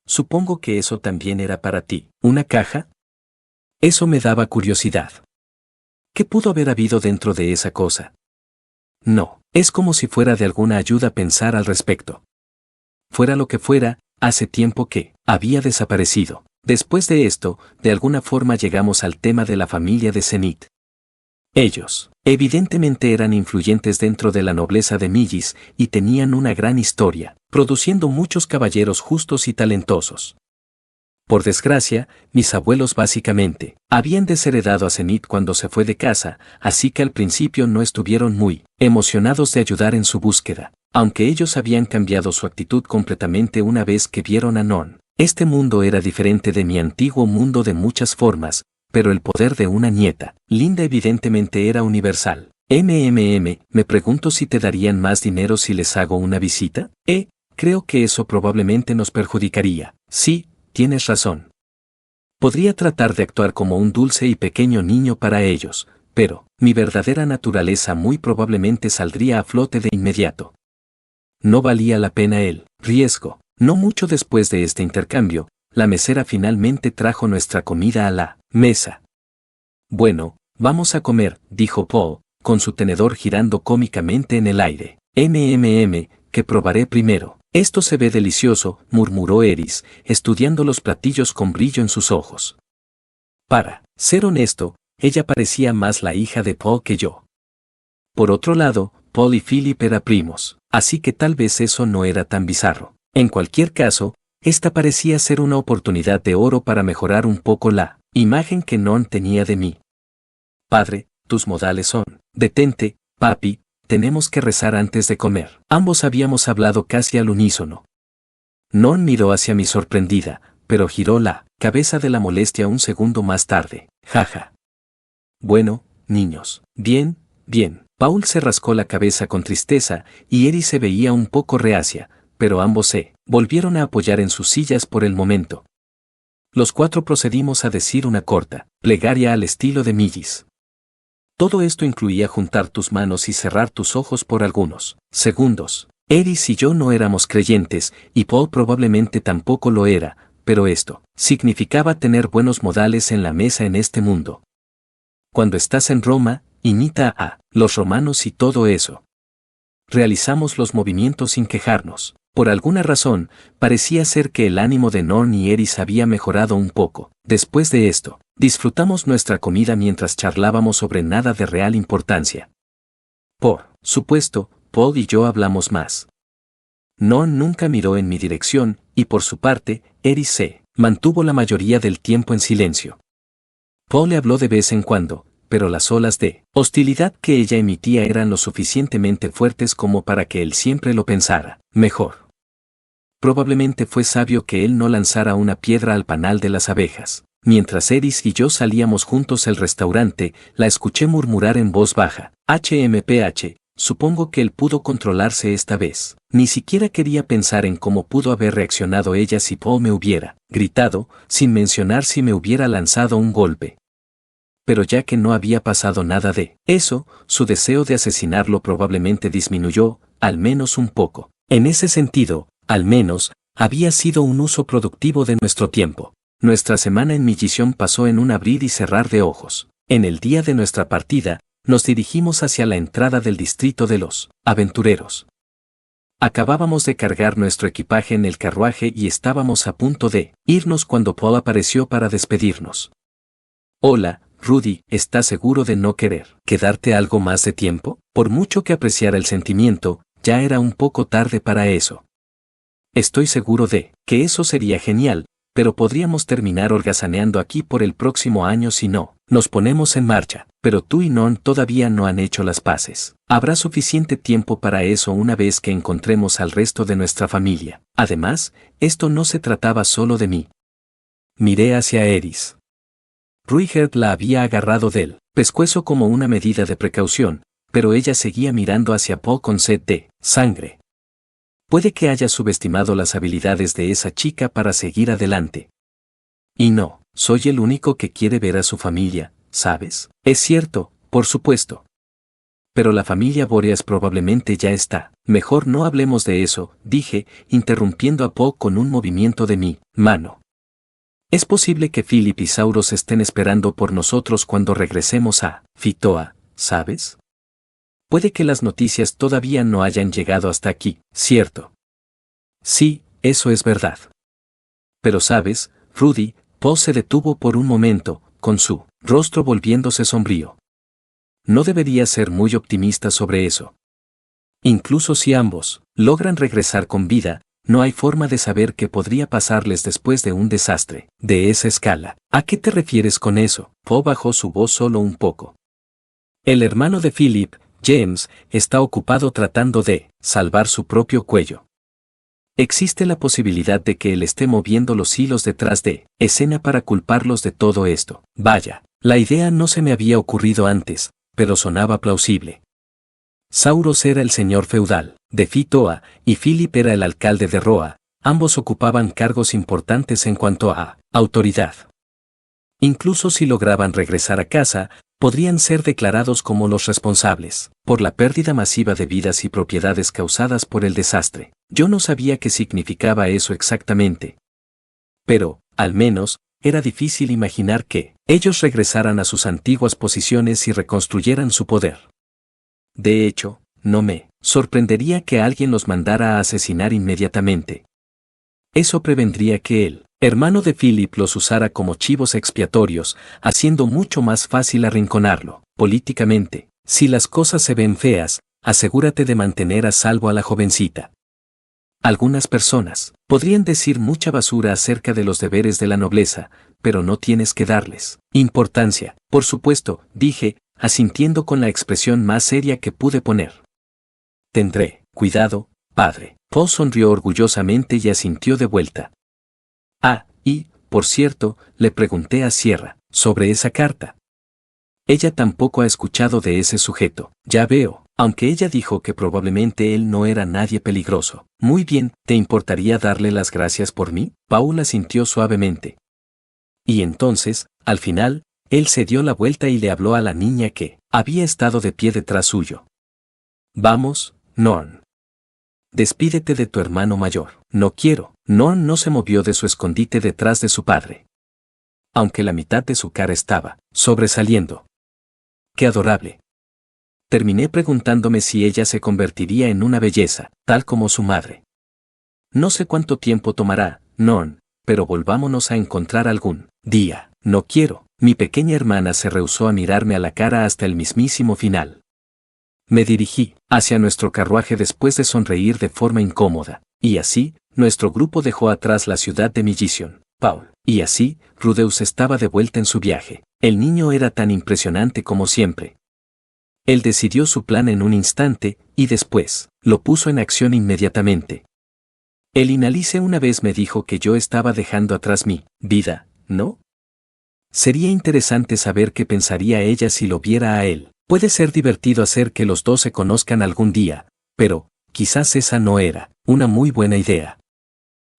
Supongo que eso también era para ti. ¿Una caja? Eso me daba curiosidad. ¿Qué pudo haber habido dentro de esa cosa? No, es como si fuera de alguna ayuda pensar al respecto. Fuera lo que fuera, hace tiempo que había desaparecido. Después de esto, de alguna forma llegamos al tema de la familia de Zenith. Ellos, evidentemente eran influyentes dentro de la nobleza de Millis y tenían una gran historia, produciendo muchos caballeros justos y talentosos. Por desgracia, mis abuelos básicamente habían desheredado a Zenith cuando se fue de casa, así que al principio no estuvieron muy emocionados de ayudar en su búsqueda, aunque ellos habían cambiado su actitud completamente una vez que vieron a Non. Este mundo era diferente de mi antiguo mundo de muchas formas, pero el poder de una nieta, Linda evidentemente era universal. Me pregunto si te darían más dinero si les hago una visita. Creo que eso probablemente nos perjudicaría. Sí, tienes razón. Podría tratar de actuar como un dulce y pequeño niño para ellos, pero mi verdadera naturaleza muy probablemente saldría a flote de inmediato. No valía la pena el riesgo. No mucho después de este intercambio, la mesera finalmente trajo nuestra comida a la mesa. Bueno, vamos a comer, dijo Paul, con su tenedor girando cómicamente en el aire. Que probaré primero. Esto se ve delicioso, murmuró Eris, estudiando los platillos con brillo en sus ojos. Para ser honesto, ella parecía más la hija de Paul que yo. Por otro lado, Paul y Philip eran primos, así que tal vez eso no era tan bizarro. En cualquier caso, esta parecía ser una oportunidad de oro para mejorar un poco la imagen que Non tenía de mí. Padre, tus modales son. Detente, papi, tenemos que rezar antes de comer. Ambos habíamos hablado casi al unísono. Non miró hacia mí sorprendida, pero giró la cabeza de la molestia un segundo más tarde. Jaja. Bueno, niños. Bien, bien. Paul se rascó la cabeza con tristeza y Eris se veía un poco reacia, pero ambos se volvieron a apoyar en sus sillas por el momento. Los cuatro procedimos a decir una corta plegaria al estilo de Millis. Todo esto incluía juntar tus manos y cerrar tus ojos por algunos segundos. Eris y yo no éramos creyentes, y Paul probablemente tampoco lo era, pero esto significaba tener buenos modales en la mesa en este mundo. Cuando estás en Roma, imita a los romanos y todo eso. Realizamos los movimientos sin quejarnos. Por alguna razón, parecía ser que el ánimo de Non y Eris había mejorado un poco. Después de esto, disfrutamos nuestra comida mientras charlábamos sobre nada de real importancia. Por supuesto, Paul y yo hablamos más. Non nunca miró en mi dirección, y por su parte, Eris se mantuvo la mayoría del tiempo en silencio. Paul le habló de vez en cuando, pero las olas de hostilidad que ella emitía eran lo suficientemente fuertes como para que él siempre lo pensara mejor. Probablemente fue sabio que él no lanzara una piedra al panal de las abejas. Mientras Eris y yo salíamos juntos al restaurante, la escuché murmurar en voz baja. Supongo que él pudo controlarse esta vez. Ni siquiera quería pensar en cómo pudo haber reaccionado ella si Paul me hubiera gritado, sin mencionar si me hubiera lanzado un golpe. Pero ya que no había pasado nada de eso, su deseo de asesinarlo probablemente disminuyó, al menos un poco. En ese sentido, al menos, había sido un uso productivo de nuestro tiempo. Nuestra semana en Millisión pasó en un abrir y cerrar de ojos. En el día de nuestra partida, nos dirigimos hacia la entrada del distrito de los aventureros. Acabábamos de cargar nuestro equipaje en el carruaje y estábamos a punto de irnos cuando Paul apareció para despedirnos. Hola, Rudy, ¿estás seguro de no querer quedarte algo más de tiempo? Por mucho que apreciara el sentimiento, ya era un poco tarde para eso. Estoy seguro de que eso sería genial, pero podríamos terminar holgazaneando aquí por el próximo año si no nos ponemos en marcha. Pero tú y Non todavía no han hecho las paces. Habrá suficiente tiempo para eso una vez que encontremos al resto de nuestra familia. Además, esto no se trataba solo de mí. Miré hacia Eris. Ruigert la había agarrado del pescuezo como una medida de precaución, pero ella seguía mirando hacia Paul con sed de sangre. Puede que haya subestimado las habilidades de esa chica para seguir adelante. Y no, soy el único que quiere ver a su familia, ¿sabes? Es cierto, por supuesto. Pero la familia Boreas probablemente ya está. Mejor no hablemos de eso, dije, interrumpiendo a Paul con un movimiento de mi mano. Es posible que Philip y Sauros estén esperando por nosotros cuando regresemos a Fitoa, ¿sabes? Puede que las noticias todavía no hayan llegado hasta aquí, ¿cierto? Sí, eso es verdad. Pero sabes, Rudy, Paul se detuvo por un momento, con su rostro volviéndose sombrío. No debería ser muy optimista sobre eso. Incluso si ambos logran regresar con vida, no hay forma de saber qué podría pasarles después de un desastre de esa escala. ¿A qué te refieres con eso? Paul bajó su voz solo un poco. El hermano de Philip, James, está ocupado tratando de salvar su propio cuello. Existe la posibilidad de que él esté moviendo los hilos detrás de escena para culparlos de todo esto. Vaya, la idea no se me había ocurrido antes, pero sonaba plausible. Sauros era el señor feudal de Fitoa y Philip era el alcalde de Roa. Ambos ocupaban cargos importantes en cuanto a autoridad. Incluso si lograban regresar a casa, podrían ser declarados como los responsables por la pérdida masiva de vidas y propiedades causadas por el desastre. Yo no sabía qué significaba eso exactamente. Pero, al menos, era difícil imaginar que ellos regresaran a sus antiguas posiciones y reconstruyeran su poder. De hecho, no me sorprendería que alguien los mandara a asesinar inmediatamente. Eso prevendría que el hermano de Philip los usara como chivos expiatorios, haciendo mucho más fácil arrinconarlo. Políticamente, si las cosas se ven feas, asegúrate de mantener a salvo a la jovencita. Algunas personas podrían decir mucha basura acerca de los deberes de la nobleza, pero no tienes que darles importancia. Por supuesto, dije, asintiendo con la expresión más seria que pude poner. Tendré cuidado, padre. Paul sonrió orgullosamente y asintió de vuelta. Ah, y, por cierto, le pregunté a Sierra sobre esa carta. Ella tampoco ha escuchado de ese sujeto. Ya veo, aunque ella dijo que probablemente él no era nadie peligroso. Muy bien, ¿te importaría darle las gracias por mí? Paul asintió suavemente. Y entonces, al final, él se dio la vuelta y le habló a la niña que había estado de pie detrás suyo. Vamos, Norn. Despídete de tu hermano mayor. No quiero. Norn no se movió de su escondite detrás de su padre. Aunque la mitad de su cara estaba sobresaliendo. ¡Qué adorable! Terminé preguntándome si ella se convertiría en una belleza, tal como su madre. No sé cuánto tiempo tomará, Norn, pero volvámonos a encontrar algún día. No quiero. Mi pequeña hermana se rehusó a mirarme a la cara hasta el mismísimo final. Me dirigí hacia nuestro carruaje después de sonreír de forma incómoda, y así, nuestro grupo dejó atrás la ciudad de Millition, Paul. Y así, Rudeus estaba de vuelta en su viaje. El niño era tan impresionante como siempre. Él decidió su plan en un instante, y después, lo puso en acción inmediatamente. El Inalice una vez me dijo que yo estaba dejando atrás mi vida, ¿no? Sería interesante saber qué pensaría ella si lo viera a él. Puede ser divertido hacer que los dos se conozcan algún día, pero, quizás esa no era una muy buena idea.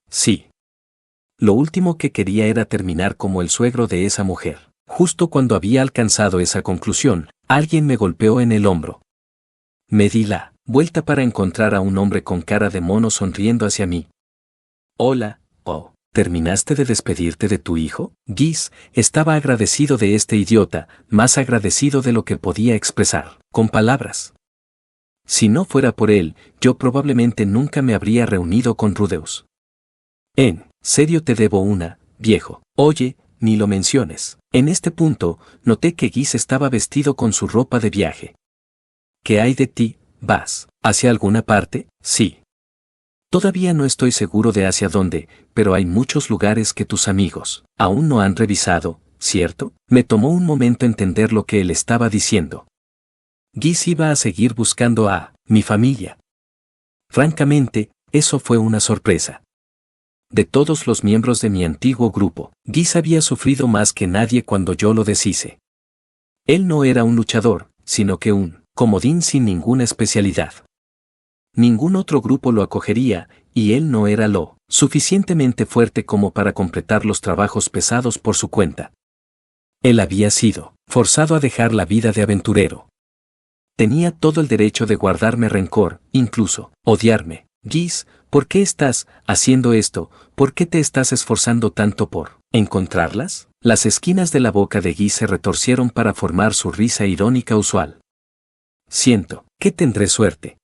Sí. Lo último que quería era terminar como el suegro de esa mujer. Justo cuando había alcanzado esa conclusión, alguien me golpeó en el hombro. Me di la vuelta para encontrar a un hombre con cara de mono sonriendo hacia mí. Hola, oh. ¿Terminaste de despedirte de tu hijo? Guis estaba agradecido de este idiota, más agradecido de lo que podía expresar, con palabras. Si no fuera por él, yo probablemente nunca me habría reunido con Rudeus. En serio te debo una, viejo. Oye, ni lo menciones. En este punto, noté que Guis estaba vestido con su ropa de viaje. ¿Qué hay de ti? ¿Vas hacia alguna parte? Sí. Todavía no estoy seguro de hacia dónde, pero hay muchos lugares que tus amigos aún no han revisado, ¿cierto? Me tomó un momento entender lo que él estaba diciendo. Guis iba a seguir buscando a mi familia. Francamente, eso fue una sorpresa. De todos los miembros de mi antiguo grupo, Guis había sufrido más que nadie cuando yo lo deshice. Él no era un luchador, sino que un comodín sin ninguna especialidad. Ningún otro grupo lo acogería, y él no era lo suficientemente fuerte como para completar los trabajos pesados por su cuenta. Él había sido forzado a dejar la vida de aventurero. Tenía todo el derecho de guardarme rencor, incluso odiarme. Guis, ¿por qué estás haciendo esto? ¿Por qué te estás esforzando tanto por encontrarlas? Las esquinas de la boca de Guis se retorcieron para formar su risa irónica usual. Siento que tendré suerte.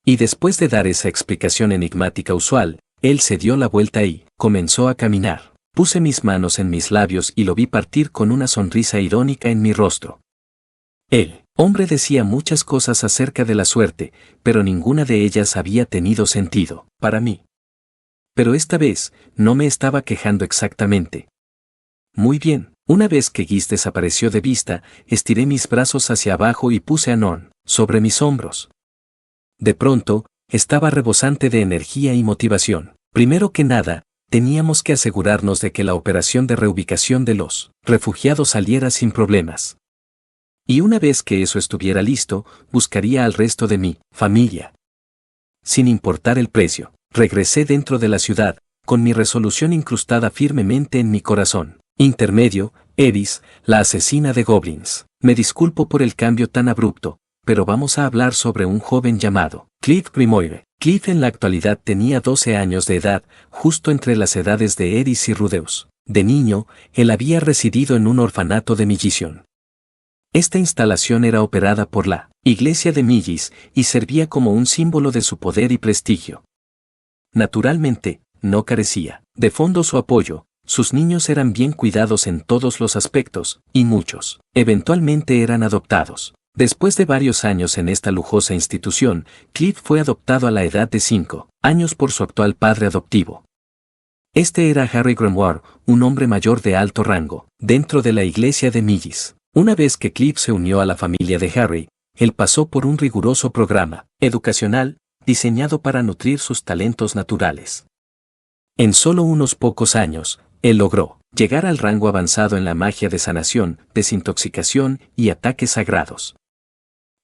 Y después de dar esa explicación enigmática usual, él se dio la vuelta y comenzó a caminar. Puse mis manos en mis labios y lo vi partir con una sonrisa irónica en mi rostro. El hombre decía muchas cosas acerca de la suerte, pero ninguna de ellas había tenido sentido para mí. Pero esta vez, no me estaba quejando exactamente. Muy bien, una vez que Guis desapareció de vista, estiré mis brazos hacia abajo y puse a Non sobre mis hombros. De pronto, estaba rebosante de energía y motivación. Primero que nada, teníamos que asegurarnos de que la operación de reubicación de los refugiados saliera sin problemas. Y una vez que eso estuviera listo, buscaría al resto de mi familia. Sin importar el precio, regresé dentro de la ciudad, con mi resolución incrustada firmemente en mi corazón. Intermedio, Eris, la asesina de goblins. Me disculpo por el cambio tan abrupto, pero vamos a hablar sobre un joven llamado Cliff Grimoire. Cliff en la actualidad tenía 12 años de edad, justo entre las edades de Eris y Rudeus. De niño, él había residido en un orfanato de Millisión. Esta instalación era operada por la Iglesia de Millis y servía como un símbolo de su poder y prestigio. Naturalmente, no carecía de fondos o apoyo, sus niños eran bien cuidados en todos los aspectos, y muchos, eventualmente eran adoptados. Después de varios años en esta lujosa institución, Cliff fue adoptado a la edad de 5 años por su actual padre adoptivo. Este era Harry Grimoire, un hombre mayor de alto rango, dentro de la Iglesia de Millis. Una vez que Cliff se unió a la familia de Harry, él pasó por un riguroso programa educacional diseñado para nutrir sus talentos naturales. En solo unos pocos años, él logró llegar al rango avanzado en la magia de sanación, desintoxicación y ataques sagrados.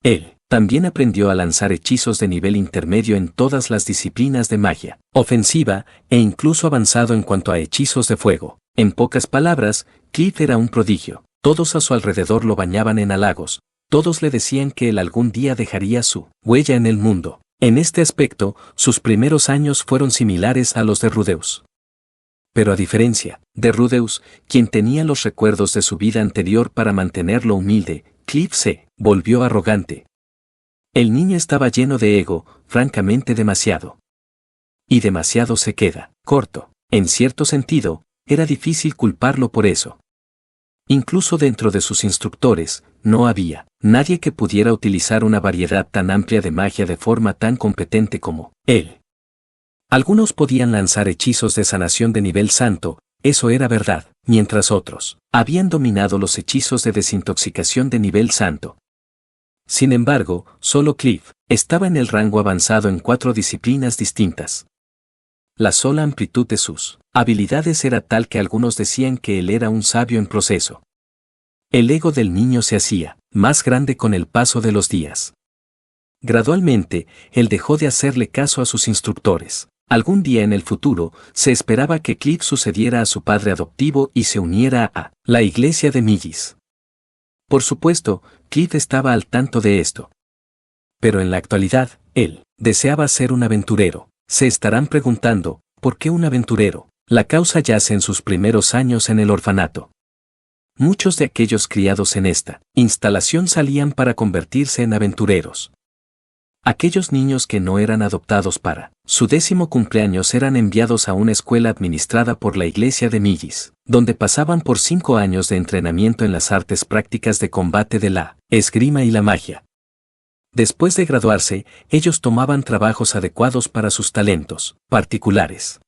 Él también aprendió a lanzar hechizos de nivel intermedio en todas las disciplinas de magia ofensiva e incluso avanzado en cuanto a hechizos de fuego. En pocas palabras, Cliff era un prodigio. Todos a su alrededor lo bañaban en halagos, todos le decían que él algún día dejaría su huella en el mundo. En este aspecto, sus primeros años fueron similares a los de Rudeus. Pero a diferencia de Rudeus, quien tenía los recuerdos de su vida anterior para mantenerlo humilde, Cliff se volvió arrogante. El niño estaba lleno de ego, francamente demasiado. Y demasiado se queda corto. En cierto sentido, era difícil culparlo por eso. Incluso dentro de sus instructores, no había nadie que pudiera utilizar una variedad tan amplia de magia de forma tan competente como él. Algunos podían lanzar hechizos de sanación de nivel santo, eso era verdad, mientras otros habían dominado los hechizos de desintoxicación de nivel santo. Sin embargo, solo Cliff estaba en el rango avanzado en 4 disciplinas distintas. La sola amplitud de sus habilidades era tal que algunos decían que él era un sabio en proceso. El ego del niño se hacía más grande con el paso de los días. Gradualmente, él dejó de hacerle caso a sus instructores. Algún día en el futuro, se esperaba que Cliff sucediera a su padre adoptivo y se uniera a la Iglesia de Millis. Por supuesto, Cliff estaba al tanto de esto. Pero en la actualidad, él deseaba ser un aventurero. Se estarán preguntando, ¿por qué un aventurero? La causa yace en sus primeros años en el orfanato. Muchos de aquellos criados en esta instalación salían para convertirse en aventureros. Aquellos niños que no eran adoptados para su 10º cumpleaños eran enviados a una escuela administrada por la iglesia de Millis, donde pasaban por 5 años de entrenamiento en las artes prácticas de combate de la esgrima y la magia. Después de graduarse, ellos tomaban trabajos adecuados para sus talentos particulares.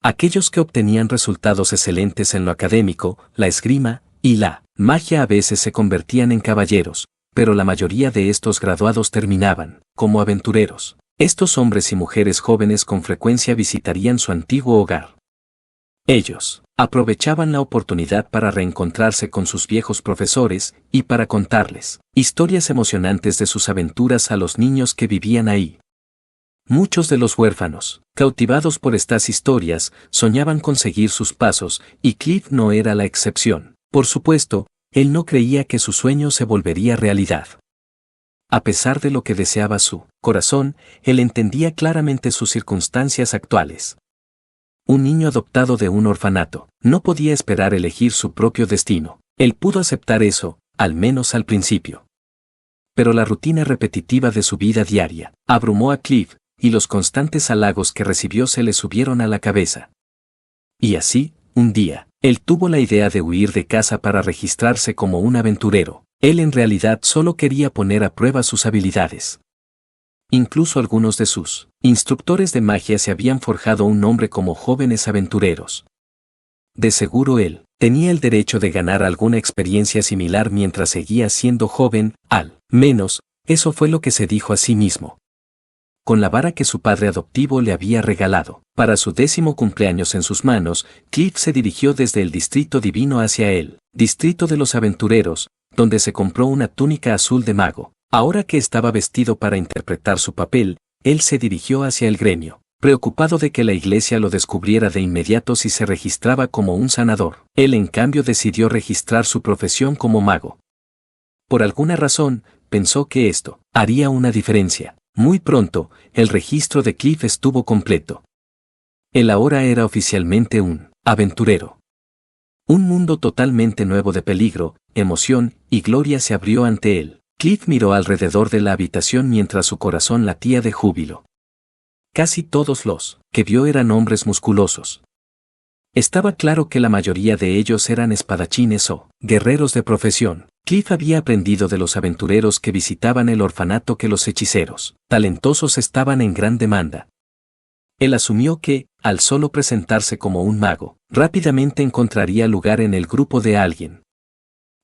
Aquellos que obtenían resultados excelentes en lo académico, la esgrima y la magia a veces se convertían en caballeros, pero la mayoría de estos graduados terminaban como aventureros. Estos hombres y mujeres jóvenes con frecuencia visitarían su antiguo hogar. Ellos aprovechaban la oportunidad para reencontrarse con sus viejos profesores y para contarles historias emocionantes de sus aventuras a los niños que vivían ahí. Muchos de los huérfanos, cautivados por estas historias, soñaban con seguir sus pasos, y Cliff no era la excepción. Por supuesto, él no creía que su sueño se volvería realidad. A pesar de lo que deseaba su corazón, él entendía claramente sus circunstancias actuales. Un niño adoptado de un orfanato no podía esperar elegir su propio destino. Él pudo aceptar eso, al menos al principio. Pero la rutina repetitiva de su vida diaria abrumó a Cliff, y los constantes halagos que recibió se le subieron a la cabeza. Y así, un día, él tuvo la idea de huir de casa para registrarse como un aventurero. Él en realidad solo quería poner a prueba sus habilidades. Incluso algunos de sus instructores de magia se habían forjado un nombre como jóvenes aventureros. De seguro él tenía el derecho de ganar alguna experiencia similar mientras seguía siendo joven, al menos, eso fue lo que se dijo a sí mismo. Con la vara que su padre adoptivo le había regalado para su 10º cumpleaños en sus manos, Cliff se dirigió desde el Distrito Divino hacia el Distrito de los Aventureros, donde se compró una túnica azul de mago. Ahora que estaba vestido para interpretar su papel, él se dirigió hacia el gremio, preocupado de que la iglesia lo descubriera de inmediato si se registraba como un sanador. Él en cambio decidió registrar su profesión como mago. Por alguna razón, pensó que esto haría una diferencia. Muy pronto, el registro de Cliff estuvo completo. Él ahora era oficialmente un aventurero. Un mundo totalmente nuevo de peligro, emoción y gloria se abrió ante él. Cliff miró alrededor de la habitación mientras su corazón latía de júbilo. Casi todos los que vio eran hombres musculosos. Estaba claro que la mayoría de ellos eran espadachines o guerreros de profesión. Cliff había aprendido de los aventureros que visitaban el orfanato que los hechiceros talentosos estaban en gran demanda. Él asumió que, al solo presentarse como un mago, rápidamente encontraría lugar en el grupo de alguien.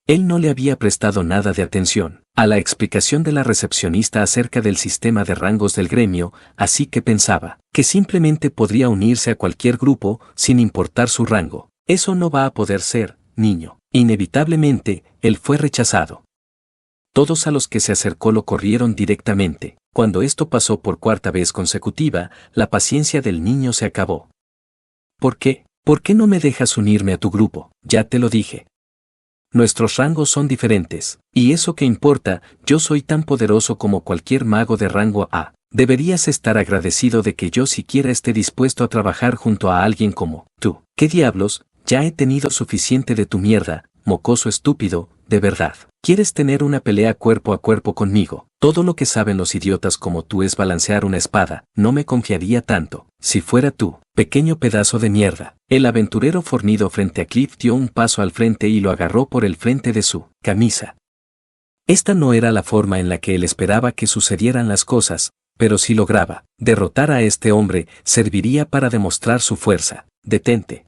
Él no le había prestado nada de atención a la explicación de la recepcionista acerca del sistema de rangos del gremio, así que pensaba que simplemente podría unirse a cualquier grupo sin importar su rango. Eso no va a poder ser, niño. Inevitablemente, él fue rechazado. Todos a los que se acercó lo corrieron directamente. Cuando esto pasó por 4ª vez consecutiva, la paciencia del niño se acabó. ¿Por qué? ¿Por qué no me dejas unirme a tu grupo? Ya te lo dije. Nuestros rangos son diferentes, y eso que importa, yo soy tan poderoso como cualquier mago de rango A. Deberías estar agradecido de que yo siquiera esté dispuesto a trabajar junto a alguien como tú. ¿Qué diablos? Ya he tenido suficiente de tu mierda, mocoso estúpido, de verdad. ¿Quieres tener una pelea cuerpo a cuerpo conmigo? Todo lo que saben los idiotas como tú es balancear una espada. No me confiaría tanto, si fuera tú, pequeño pedazo de mierda. El aventurero fornido frente a Cliff dio un paso al frente y lo agarró por el frente de su camisa. Esta no era la forma en la que él esperaba que sucedieran las cosas, pero si lograba derrotar a este hombre, serviría para demostrar su fuerza. Detente.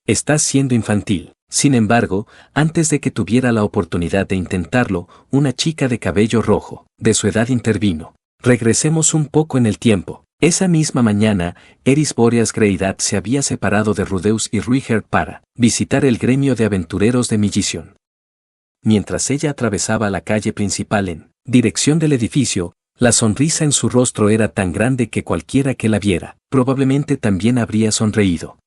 Estás siendo infantil. Sin embargo, antes de que tuviera la oportunidad de intentarlo, una chica de cabello rojo, de su edad intervino. Regresemos un poco en el tiempo. Esa misma mañana, Eris Boreas Greydat se había separado de Rudeus y Ruiger para visitar el gremio de aventureros de Millision. Mientras ella atravesaba la calle principal en dirección del edificio, la sonrisa en su rostro era tan grande que cualquiera que la viera, probablemente también habría sonreído.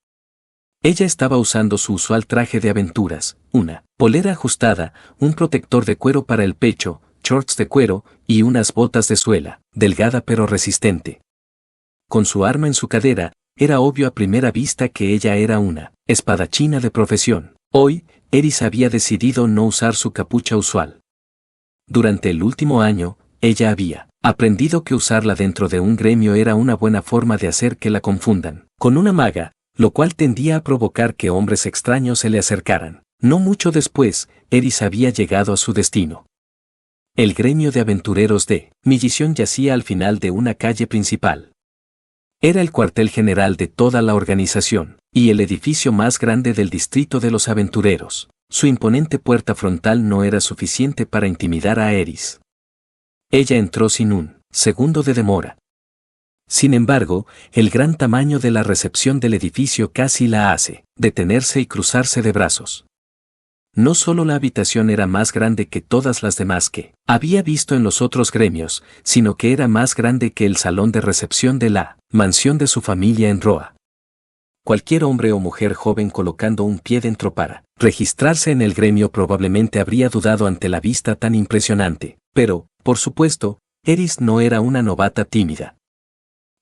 Ella estaba usando su usual traje de aventuras, una polera ajustada, un protector de cuero para el pecho, shorts de cuero y unas botas de suela, delgada pero resistente. Con su arma en su cadera, era obvio a primera vista que ella era una espadachina de profesión. Hoy, Eris había decidido no usar su capucha usual. Durante el último año, ella había aprendido que usarla dentro de un gremio era una buena forma de hacer que la confundan con una maga, lo cual tendía a provocar que hombres extraños se le acercaran. No mucho después, Eris había llegado a su destino. El gremio de aventureros de Millition yacía al final de una calle principal. Era el cuartel general de toda la organización, y el edificio más grande del distrito de los aventureros. Su imponente puerta frontal no era suficiente para intimidar a Eris. Ella entró sin un segundo de demora. Sin embargo, el gran tamaño de la recepción del edificio casi la hace detenerse y cruzarse de brazos. No solo la habitación era más grande que todas las demás que había visto en los otros gremios, sino que era más grande que el salón de recepción de la mansión de su familia en Roa. Cualquier hombre o mujer joven colocando un pie dentro para registrarse en el gremio probablemente habría dudado ante la vista tan impresionante, pero, por supuesto, Eris no era una novata tímida.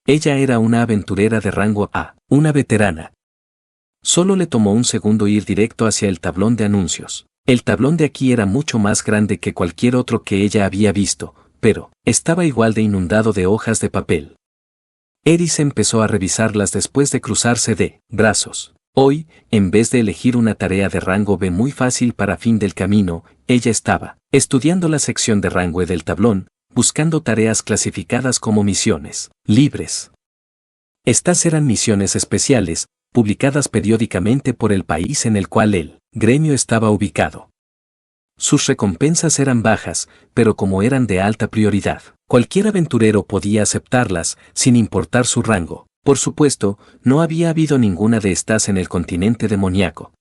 Ella era una aventurera de rango A, una veterana. Solo le tomó un segundo ir directo hacia el tablón de anuncios. El tablón de aquí era mucho más grande que cualquier otro que ella había visto, pero estaba igual de inundado de hojas de papel. Eris empezó a revisarlas después de cruzarse de brazos. Hoy, en vez de elegir una tarea de rango B muy fácil para fin del camino, ella estaba estudiando la sección de rango E del tablón, buscando tareas clasificadas como misiones libres. Estas eran misiones especiales, publicadas periódicamente por el país en el cual el gremio estaba ubicado. Sus recompensas eran bajas, pero como eran de alta prioridad, cualquier aventurero podía aceptarlas, sin importar su rango. Por supuesto, no había habido ninguna de estas en el continente demoníaco.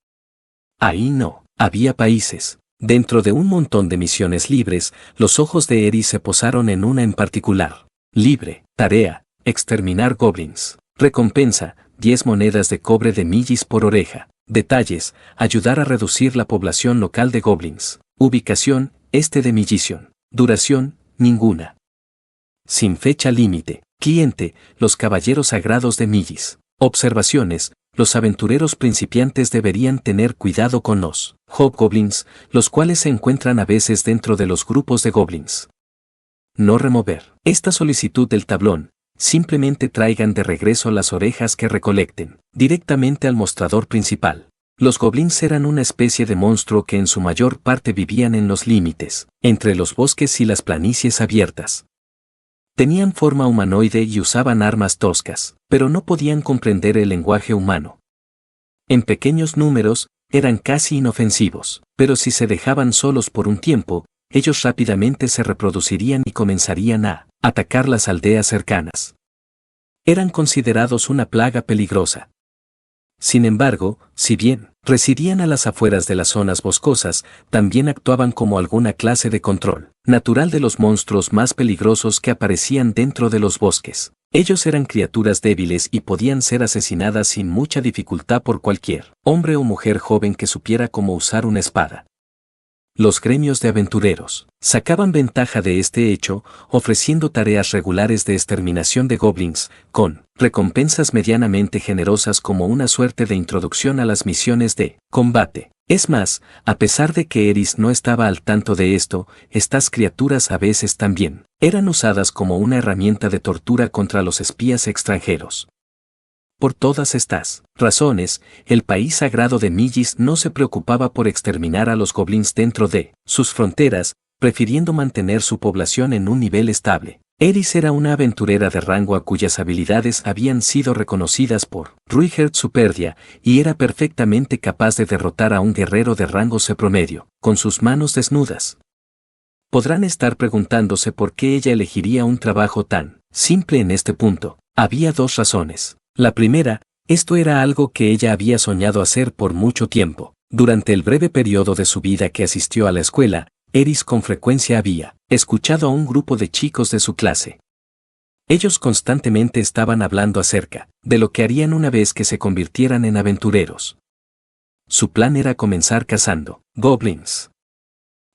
Ahí no había países. Dentro de un montón de misiones libres, los ojos de Eris se posaron en una en particular. Libre, tarea, exterminar goblins. Recompensa, 10 monedas de cobre de millis por oreja. Detalles, ayudar a reducir la población local de goblins. Ubicación, este de Millition. Duración, ninguna. Sin fecha límite. Cliente, los caballeros sagrados de Millis. Observaciones, los aventureros principiantes deberían tener cuidado con los hobgoblins, los cuales se encuentran a veces dentro de los grupos de goblins. No remover esta solicitud del tablón. Simplemente traigan de regreso las orejas que recolecten, directamente al mostrador principal. Los goblins eran una especie de monstruo que en su mayor parte vivían en los límites, entre los bosques y las planicies abiertas. Tenían forma humanoide y usaban armas toscas, pero no podían comprender el lenguaje humano. En pequeños números, eran casi inofensivos, pero si se dejaban solos por un tiempo, ellos rápidamente se reproducirían y comenzarían a atacar las aldeas cercanas. Eran considerados una plaga peligrosa. Sin embargo, si bien residían a las afueras de las zonas boscosas, también actuaban como alguna clase de control natural de los monstruos más peligrosos que aparecían dentro de los bosques. Ellos eran criaturas débiles y podían ser asesinadas sin mucha dificultad por cualquier hombre o mujer joven que supiera cómo usar una espada. Los gremios de aventureros sacaban ventaja de este hecho, ofreciendo tareas regulares de exterminación de goblins, con recompensas medianamente generosas como una suerte de introducción a las misiones de combate. Es más, a pesar de que Eris no estaba al tanto de esto, estas criaturas a veces también eran usadas como una herramienta de tortura contra los espías extranjeros. Por todas estas razones, el país sagrado de Millis no se preocupaba por exterminar a los goblins dentro de sus fronteras, prefiriendo mantener su población en un nivel estable. Eris era una aventurera de rango a cuyas habilidades habían sido reconocidas por Ruigert Superdia, y era perfectamente capaz de derrotar a un guerrero de rango C promedio, con sus manos desnudas. Podrán estar preguntándose por qué ella elegiría un trabajo tan simple en este punto. Había dos razones. La primera, esto era algo que ella había soñado hacer por mucho tiempo. Durante el breve periodo de su vida que asistió a la escuela, Eris con frecuencia había escuchado a un grupo de chicos de su clase. Ellos constantemente estaban hablando acerca de lo que harían una vez que se convirtieran en aventureros. Su plan era comenzar cazando goblins.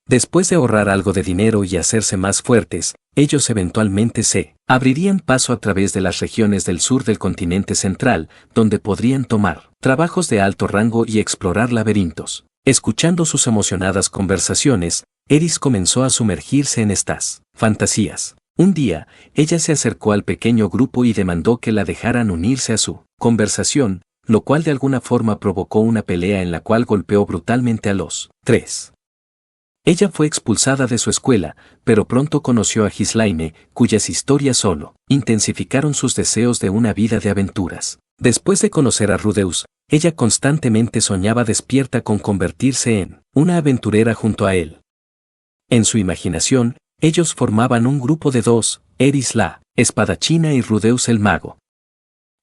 Después de ahorrar algo de dinero y hacerse más fuertes, ellos eventualmente se abrirían paso a través de las regiones del sur del continente central, donde podrían tomar trabajos de alto rango y explorar laberintos. Escuchando sus emocionadas conversaciones, Eris comenzó a sumergirse en estas fantasías. Un día, ella se acercó al pequeño grupo y demandó que la dejaran unirse a su conversación, lo cual de alguna forma provocó una pelea en la cual golpeó brutalmente a los tres. Ella fue expulsada de su escuela, pero pronto conoció a Ghislaine, cuyas historias solo intensificaron sus deseos de una vida de aventuras. Después de conocer a Rudeus, ella constantemente soñaba despierta con convertirse en una aventurera junto a él. En su imaginación, ellos formaban un grupo de dos, Eris la espadachina y Rudeus el mago.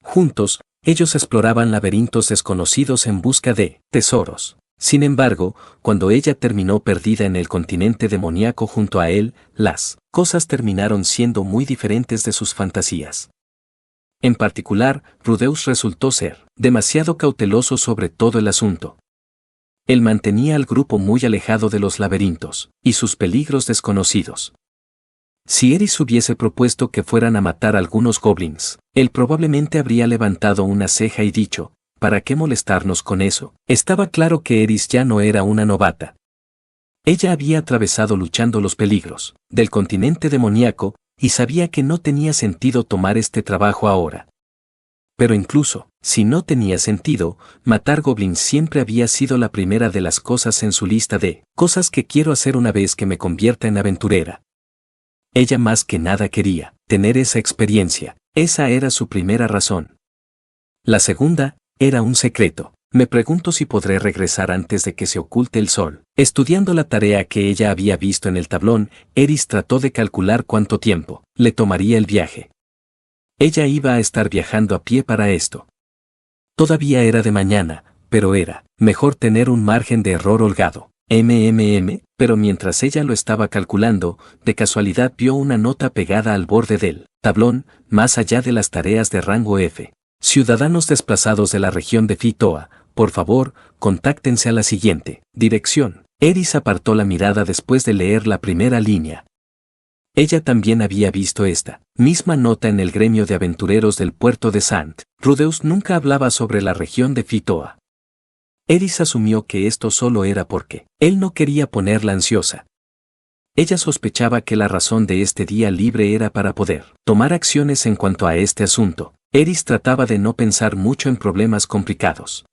Juntos, ellos exploraban laberintos desconocidos en busca de tesoros. Sin embargo, cuando ella terminó perdida en el continente demoníaco junto a él, las cosas terminaron siendo muy diferentes de sus fantasías. En particular, Rudeus resultó ser demasiado cauteloso sobre todo el asunto. Él mantenía al grupo muy alejado de los laberintos y sus peligros desconocidos. Si Eris hubiese propuesto que fueran a matar a algunos goblins, él probablemente habría levantado una ceja y dicho, ¿para qué molestarnos con eso? Estaba claro que Eris ya no era una novata. Ella había atravesado luchando los peligros del continente demoníaco y sabía que no tenía sentido tomar este trabajo ahora. Pero incluso, si no tenía sentido, matar goblins siempre había sido la primera de las cosas en su lista de cosas que quiero hacer una vez que me convierta en aventurera. Ella más que nada quería tener esa experiencia. Esa era su primera razón. La segunda era un secreto. Me pregunto si podré regresar antes de que se oculte el sol. Estudiando la tarea que ella había visto en el tablón, Eris trató de calcular cuánto tiempo le tomaría el viaje. Ella iba a estar viajando a pie para esto. Todavía era de mañana, pero era mejor tener un margen de error holgado. Pero mientras ella lo estaba calculando, de casualidad vio una nota pegada al borde del tablón, más allá de las tareas de rango F. Ciudadanos desplazados de la región de Fitoa, por favor, contáctense a la siguiente dirección. Eris apartó la mirada después de leer la primera línea. Ella también había visto esta misma nota en el gremio de aventureros del puerto de Sant. Rudeus nunca hablaba sobre la región de Fitoa. Eris asumió que esto solo era porque él no quería ponerla ansiosa. Ella sospechaba que la razón de este día libre era para poder tomar acciones en cuanto a este asunto. Eris trataba de no pensar mucho en problemas complicados.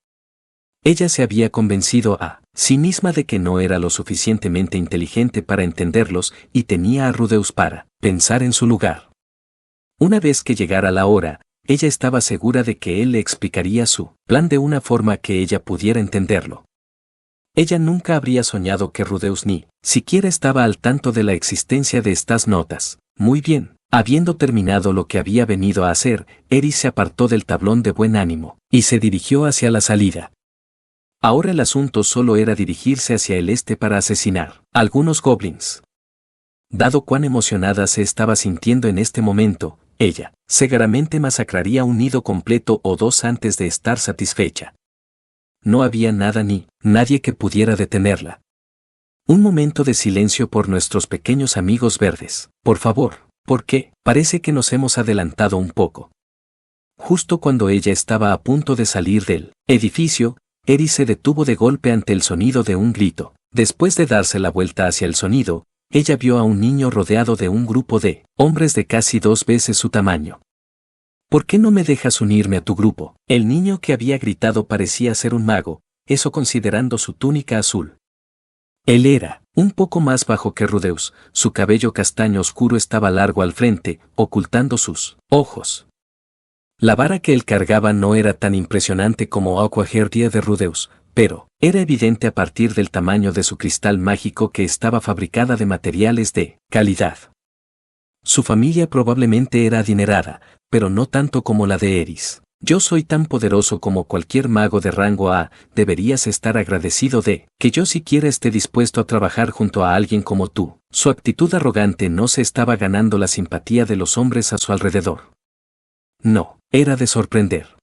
Ella se había convencido a sí misma de que no era lo suficientemente inteligente para entenderlos y tenía a Rudeus para pensar en su lugar. Una vez que llegara la hora, ella estaba segura de que él le explicaría su plan de una forma que ella pudiera entenderlo. Ella nunca habría soñado que Rudeus ni siquiera estaba al tanto de la existencia de estas notas. Muy bien. Habiendo terminado lo que había venido a hacer, Eris se apartó del tablón de buen ánimo y se dirigió hacia la salida. Ahora el asunto solo era dirigirse hacia el este para asesinar a algunos goblins. Dado cuán emocionada se estaba sintiendo en este momento, ella seguramente masacraría un nido completo o dos antes de estar satisfecha. No había nada ni nadie que pudiera detenerla. Un momento de silencio por nuestros pequeños amigos verdes, por favor. Porque parece que nos hemos adelantado un poco. Justo cuando ella estaba a punto de salir del edificio, Eris se detuvo de golpe ante el sonido de un grito. Después de darse la vuelta hacia el sonido, ella vio a un niño rodeado de un grupo de hombres de casi 2 veces su tamaño. ¿Por qué no me dejas unirme a tu grupo? El niño que había gritado parecía ser un mago, eso considerando su túnica azul. Él era un poco más bajo que Rudeus, su cabello castaño oscuro estaba largo al frente, ocultando sus ojos. La vara que él cargaba no era tan impresionante como Aquaherdia de Rudeus, pero era evidente a partir del tamaño de su cristal mágico que estaba fabricada de materiales de calidad. Su familia probablemente era adinerada, pero no tanto como la de Eris. Yo soy tan poderoso como cualquier mago de rango A, deberías estar agradecido de que yo siquiera esté dispuesto a trabajar junto a alguien como tú. Su actitud arrogante no se estaba ganando la simpatía de los hombres a su alrededor. No, era de sorprender.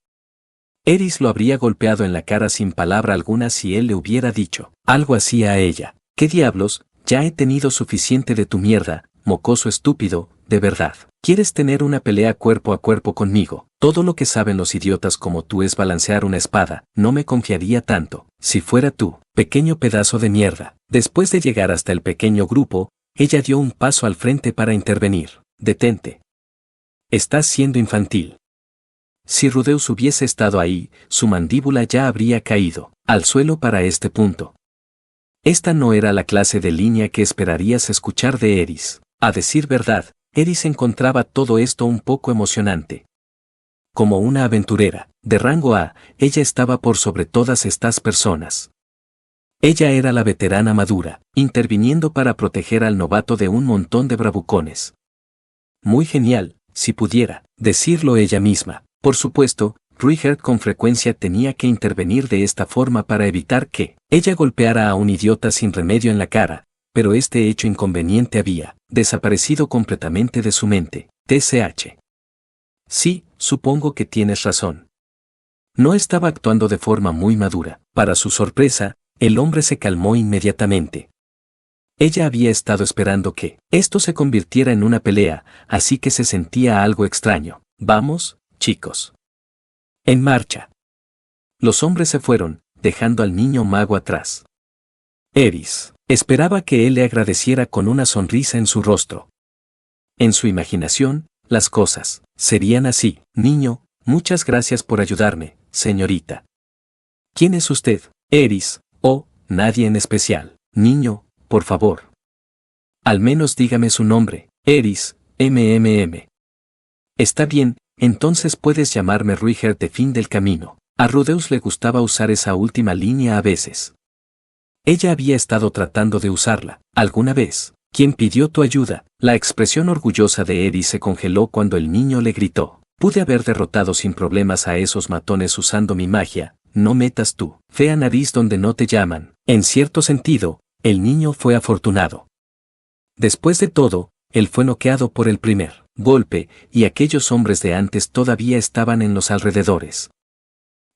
Eris lo habría golpeado en la cara sin palabra alguna si él le hubiera dicho algo así a ella. ¿Qué diablos? Ya he tenido suficiente de tu mierda, mocoso estúpido, de verdad. ¿Quieres tener una pelea cuerpo a cuerpo conmigo? Todo lo que saben los idiotas como tú es balancear una espada. No me confiaría tanto. Si fuera tú, pequeño pedazo de mierda. Después de llegar hasta el pequeño grupo, ella dio un paso al frente para intervenir. Detente. Estás siendo infantil. Si Rudeus hubiese estado ahí, su mandíbula ya habría caído al suelo para este punto. Esta no era la clase de línea que esperarías escuchar de Eris. A decir verdad, Eris encontraba todo esto un poco emocionante. Como una aventurera, de rango A, ella estaba por sobre todas estas personas. Ella era la veterana madura, interviniendo para proteger al novato de un montón de bravucones. Muy genial, si pudiera decirlo ella misma. Por supuesto, Ruigerd con frecuencia tenía que intervenir de esta forma para evitar que ella golpeara a un idiota sin remedio en la cara, pero este hecho inconveniente había desaparecido completamente de su mente. TCH. Sí, supongo que tienes razón. No estaba actuando de forma muy madura. Para su sorpresa, el hombre se calmó inmediatamente. Ella había estado esperando que esto se convirtiera en una pelea, así que se sentía algo extraño. Vamos, chicos. En marcha. Los hombres se fueron, dejando al niño mago atrás. Eris esperaba que él le agradeciera con una sonrisa en su rostro. En su imaginación, las cosas serían así. Niño, muchas gracias por ayudarme, señorita. ¿Quién es usted? Eris, nadie en especial. Niño, por favor. Al menos dígame su nombre. Eris, MMM. Está bien, entonces puedes llamarme Ruigerd de Fin del Camino. A Rudeus le gustaba usar esa última línea a veces. Ella había estado tratando de usarla, alguna vez. ¿Quién pidió tu ayuda? La expresión orgullosa de Eris se congeló cuando el niño le gritó. Pude haber derrotado sin problemas a esos matones usando mi magia, no metas tu fea nariz donde no te llaman. En cierto sentido, el niño fue afortunado. Después de todo, él fue noqueado por el primer golpe, y aquellos hombres de antes todavía estaban en los alrededores.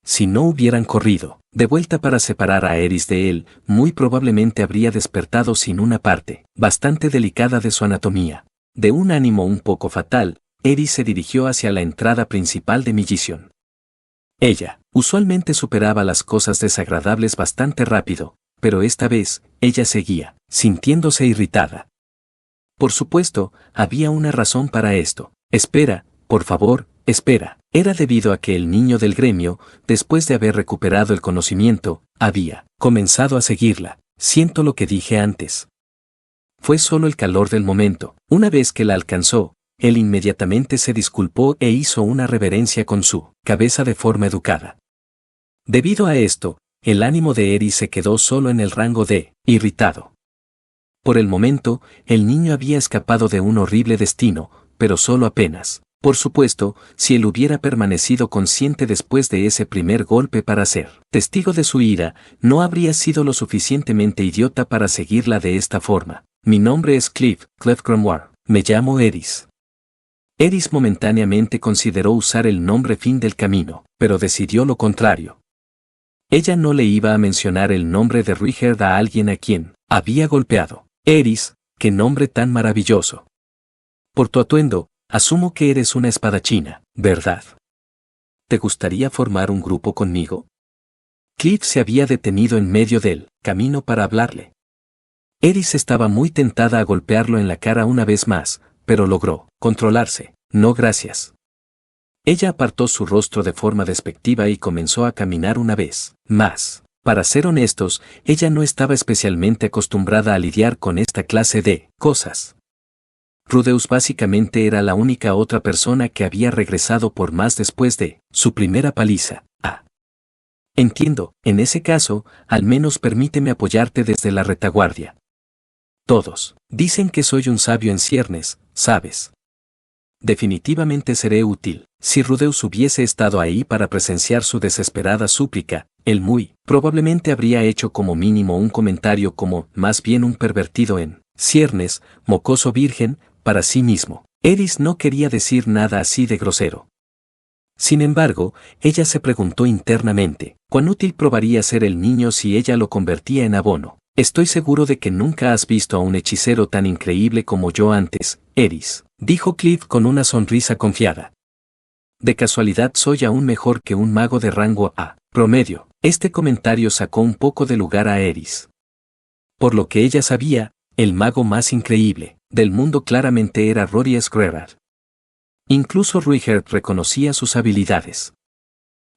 Si no hubieran corrido de vuelta para separar a Eris de él, muy probablemente habría despertado sin una parte bastante delicada de su anatomía. De un ánimo un poco fatal, Eris se dirigió hacia la entrada principal de Millition. Ella usualmente superaba las cosas desagradables bastante rápido, pero esta vez, ella seguía sintiéndose irritada. Por supuesto, había una razón para esto. Espera, por favor, espera. Era debido a que el niño del gremio, después de haber recuperado el conocimiento, había comenzado a seguirla. Siento lo que dije antes. Fue solo el calor del momento. Una vez que la alcanzó, él inmediatamente se disculpó e hizo una reverencia con su cabeza de forma educada. Debido a esto, el ánimo de Eris se quedó solo en el rango de irritado. Por el momento, el niño había escapado de un horrible destino, pero solo apenas. Por supuesto, si él hubiera permanecido consciente después de ese primer golpe para ser testigo de su ira, no habría sido lo suficientemente idiota para seguirla de esta forma. Mi nombre es Clef Grimoire. Me llamo Eris. Eris momentáneamente consideró usar el nombre Fin del Camino, pero decidió lo contrario. Ella no le iba a mencionar el nombre de Ruigerd a alguien a quien había golpeado. Eris, qué nombre tan maravilloso. Por tu atuendo, asumo que eres una espadachina, ¿verdad? ¿Te gustaría formar un grupo conmigo? Cliff se había detenido en medio del camino para hablarle. Eris estaba muy tentada a golpearlo en la cara una vez más, pero logró controlarse. No gracias. Ella apartó su rostro de forma despectiva y comenzó a caminar una vez más. Para ser honestos, ella no estaba especialmente acostumbrada a lidiar con esta clase de cosas. Rudeus básicamente era la única otra persona que había regresado por más después de su primera paliza. Entiendo, en ese caso, al menos permíteme apoyarte desde la retaguardia. Todos dicen que soy un sabio en ciernes, ¿sabes? Definitivamente seré útil. Si Rudeus hubiese estado ahí para presenciar su desesperada súplica, él muy probablemente habría hecho como mínimo un comentario como más bien un pervertido en ciernes, mocoso virgen, para sí mismo. Eris no quería decir nada así de grosero. Sin embargo, ella se preguntó internamente, ¿cuán útil probaría ser el niño si ella lo convertía en abono Estoy seguro de que nunca has visto a un hechicero tan increíble como yo antes, Eris, dijo Cliff con una sonrisa confiada. De casualidad soy aún mejor que un mago de rango A, promedio. Este comentario sacó un poco de lugar a Eris. Por lo que ella sabía, el mago más increíble del mundo claramente era Rory Squarard. Incluso Ruigerd reconocía sus habilidades.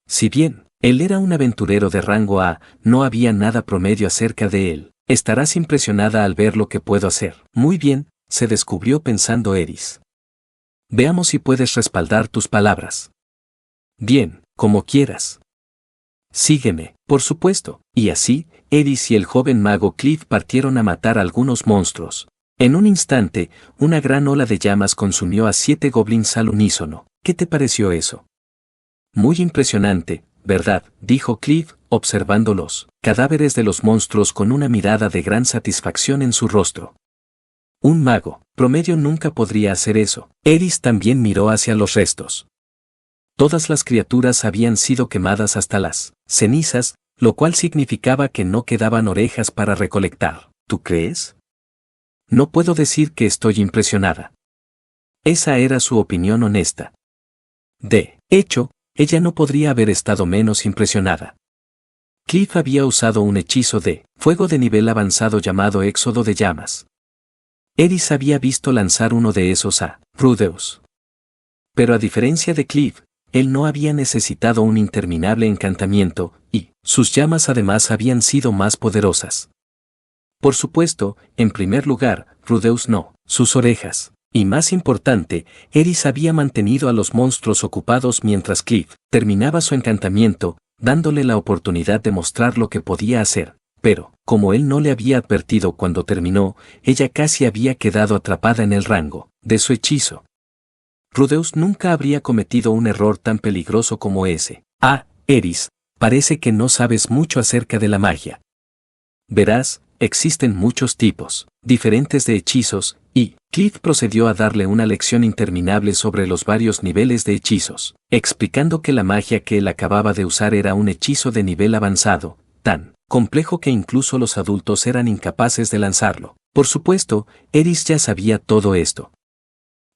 Si bien él era un aventurero de rango A, no había nada promedio acerca de él. Estarás impresionada al ver lo que puedo hacer. Muy bien, se descubrió pensando Eris. Veamos si puedes respaldar tus palabras. Bien, como quieras. Sígueme, por supuesto. Y así, Eris y el joven mago Cliff partieron a matar a algunos monstruos. En un instante, una gran ola de llamas consumió a 7 goblins al unísono. ¿Qué te pareció eso? Muy impresionante, ¿verdad?, dijo Cliff, observando los cadáveres de los monstruos con una mirada de gran satisfacción en su rostro. Un mago promedio nunca podría hacer eso. Eris también miró hacia los restos. Todas las criaturas habían sido quemadas hasta las cenizas, lo cual significaba que no quedaban orejas para recolectar. ¿Tú crees? No puedo decir que estoy impresionada. Esa era su opinión honesta. De hecho, ella no podría haber estado menos impresionada. Cliff había usado un hechizo de fuego de nivel avanzado llamado Éxodo de Llamas. Eris había visto lanzar uno de esos a Rudeus. Pero a diferencia de Cliff, él no había necesitado un interminable encantamiento, y sus llamas además habían sido más poderosas. Por supuesto, en primer lugar, Rudeus no, sus orejas. Y más importante, Eris había mantenido a los monstruos ocupados mientras Cliff terminaba su encantamiento, dándole la oportunidad de mostrar lo que podía hacer. Pero, como él no le había advertido cuando terminó, ella casi había quedado atrapada en el rango de su hechizo. Rudeus nunca habría cometido un error tan peligroso como ese. Ah, Eris, parece que no sabes mucho acerca de la magia. Verás, existen muchos tipos diferentes de hechizos, y Cliff procedió a darle una lección interminable sobre los varios niveles de hechizos, explicando que la magia que él acababa de usar era un hechizo de nivel avanzado, tan complejo que incluso los adultos eran incapaces de lanzarlo. Por supuesto, Eris ya sabía todo esto.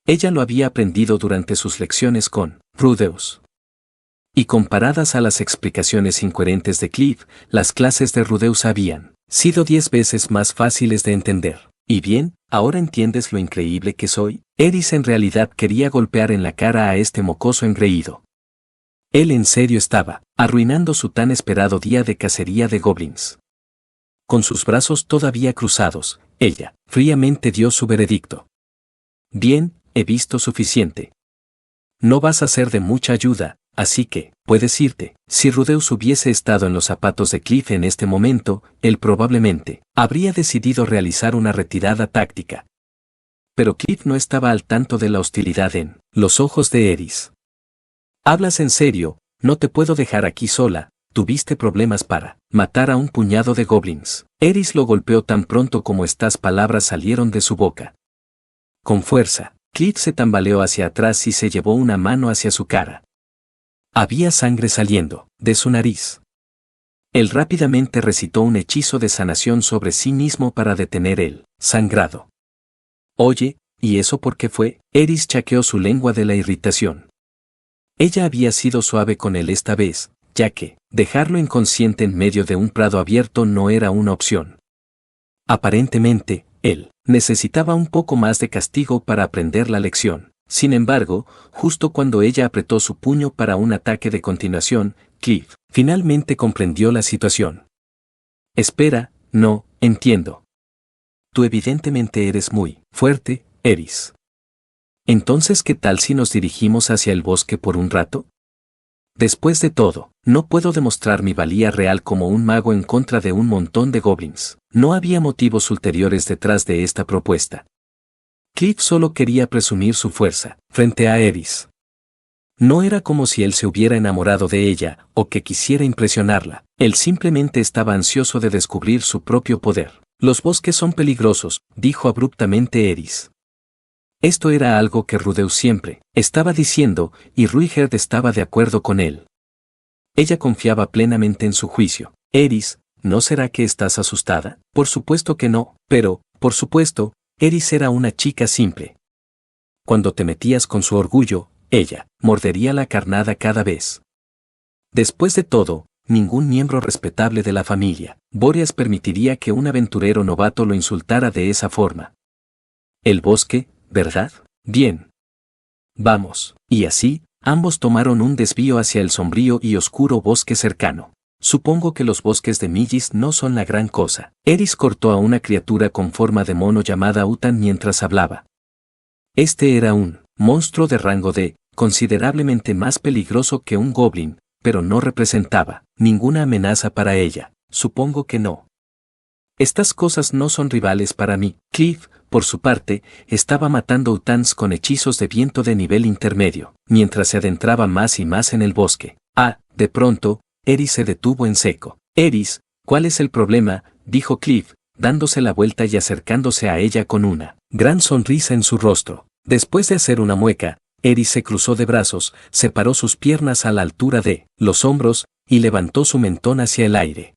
Ella lo había aprendido durante sus lecciones con Rudeus. Y comparadas a las explicaciones incoherentes de Cliff, las clases de Rudeus habían sido 10 veces más fáciles de entender. ¿Y bien, ahora entiendes lo increíble que soy? Eris en realidad quería golpear en la cara a este mocoso engreído. Él en serio estaba arruinando su tan esperado día de cacería de goblins. Con sus brazos todavía cruzados, ella fríamente dio su veredicto. Bien, he visto suficiente. No vas a ser de mucha ayuda, así que, puedes irte. Si Rudeus hubiese estado en los zapatos de Cliff en este momento, él probablemente habría decidido realizar una retirada táctica. Pero Cliff no estaba al tanto de la hostilidad en los ojos de Eris. ¿Hablas en serio? No te puedo dejar aquí sola. Tuviste problemas para matar a un puñado de goblins. Eris lo golpeó tan pronto como estas palabras salieron de su boca. Con fuerza, Cliff se tambaleó hacia atrás y se llevó una mano hacia su cara. Había sangre saliendo de su nariz. Él rápidamente recitó un hechizo de sanación sobre sí mismo para detener el sangrado. Oye, ¿y eso por qué fue? Eris chaqueó su lengua de la irritación. Ella había sido suave con él esta vez, ya que dejarlo inconsciente en medio de un prado abierto no era una opción. Aparentemente, él necesitaba un poco más de castigo para aprender la lección. Sin embargo, justo cuando ella apretó su puño para un ataque de continuación, Cliff finalmente comprendió la situación. Espera, no, entiendo. Tú evidentemente eres muy fuerte, Eris. Entonces, ¿qué tal si nos dirigimos hacia el bosque por un rato? Después de todo, no puedo demostrar mi valía real como un mago en contra de un montón de goblins. No había motivos ulteriores detrás de esta propuesta. Cliff solo quería presumir su fuerza frente a Eris. No era como si él se hubiera enamorado de ella o que quisiera impresionarla. Él simplemente estaba ansioso de descubrir su propio poder. Los bosques son peligrosos, dijo abruptamente Eris. Esto era algo que Rudeus siempre estaba diciendo, y Ruigerd estaba de acuerdo con él. Ella confiaba plenamente en su juicio. Eris, ¿no será que estás asustada? Por supuesto que no, pero, por supuesto, Eris era una chica simple. Cuando te metías con su orgullo, ella mordería la carnada cada vez. Después de todo, ningún miembro respetable de la familia, Boreas permitiría que un aventurero novato lo insultara de esa forma. El bosque, ¿verdad? Bien. Vamos. Y así, ambos tomaron un desvío hacia el sombrío y oscuro bosque cercano. Supongo que los bosques de Millis no son la gran cosa. Eris cortó a una criatura con forma de mono llamada Utan mientras hablaba. Este era un monstruo de rango D, considerablemente más peligroso que un goblin, pero no representaba ninguna amenaza para ella. Supongo que no. Estas cosas no son rivales para mí. Cliff, por su parte, estaba matando Utans con hechizos de viento de nivel intermedio, mientras se adentraba más y más en el bosque. De pronto, Eris se detuvo en seco. Eris, ¿cuál es el problema?, dijo Cliff, dándose la vuelta y acercándose a ella con una gran sonrisa en su rostro. Después de hacer una mueca, Eris se cruzó de brazos, separó sus piernas a la altura de los hombros y levantó su mentón hacia el aire.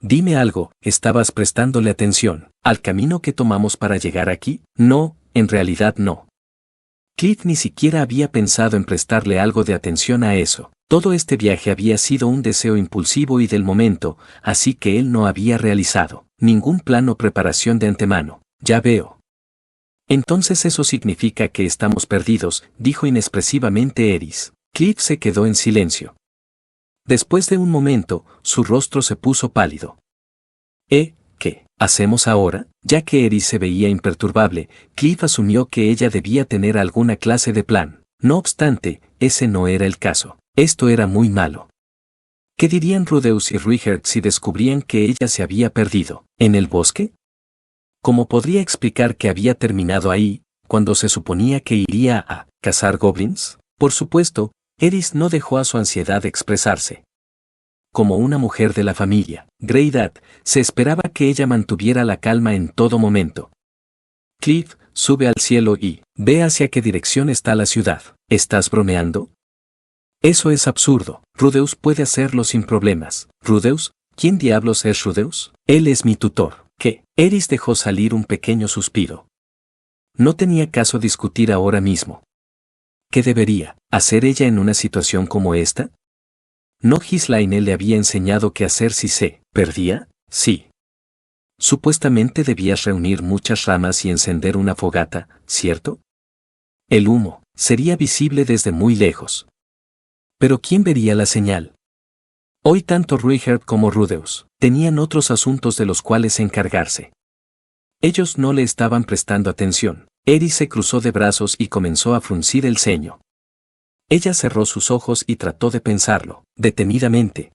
Dime algo, ¿estabas prestándole atención al camino que tomamos para llegar aquí? No, en realidad no. Cliff ni siquiera había pensado en prestarle algo de atención a eso. Todo este viaje había sido un deseo impulsivo y del momento, así que él no había realizado ningún plan o preparación de antemano. Ya veo. Entonces eso significa que estamos perdidos, dijo inexpresivamente Eris. Cliff se quedó en silencio. Después de un momento, su rostro se puso pálido. ¿Qué hacemos ahora? Ya que Eris se veía imperturbable, Cliff asumió que ella debía tener alguna clase de plan. No obstante, ese no era el caso. Esto era muy malo. ¿Qué dirían Rudeus y Ruigerd si descubrían que ella se había perdido en el bosque? ¿Cómo podría explicar que había terminado ahí, cuando se suponía que iría a cazar goblins? Por supuesto, Eris no dejó a su ansiedad expresarse. Como una mujer de la familia Greydat, se esperaba que ella mantuviera la calma en todo momento. Cliff, sube al cielo y ve hacia qué dirección está la ciudad. ¿Estás bromeando? Eso es absurdo. Rudeus puede hacerlo sin problemas. ¿Rudeus? ¿Quién diablos es Rudeus? Él es mi tutor. ¿Qué? Eris dejó salir un pequeño suspiro. No tenía caso discutir ahora mismo. ¿Qué debería hacer ella en una situación como esta? ¿No Ghislaine le había enseñado qué hacer si se perdía? Sí. Supuestamente debías reunir muchas ramas y encender una fogata, ¿cierto? El humo sería visible desde muy lejos. Pero ¿quién vería la señal? Hoy tanto Ruigerd como Rudeus tenían otros asuntos de los cuales encargarse. Ellos no le estaban prestando atención. Eris se cruzó de brazos y comenzó a fruncir el ceño. Ella cerró sus ojos y trató de pensarlo, detenidamente.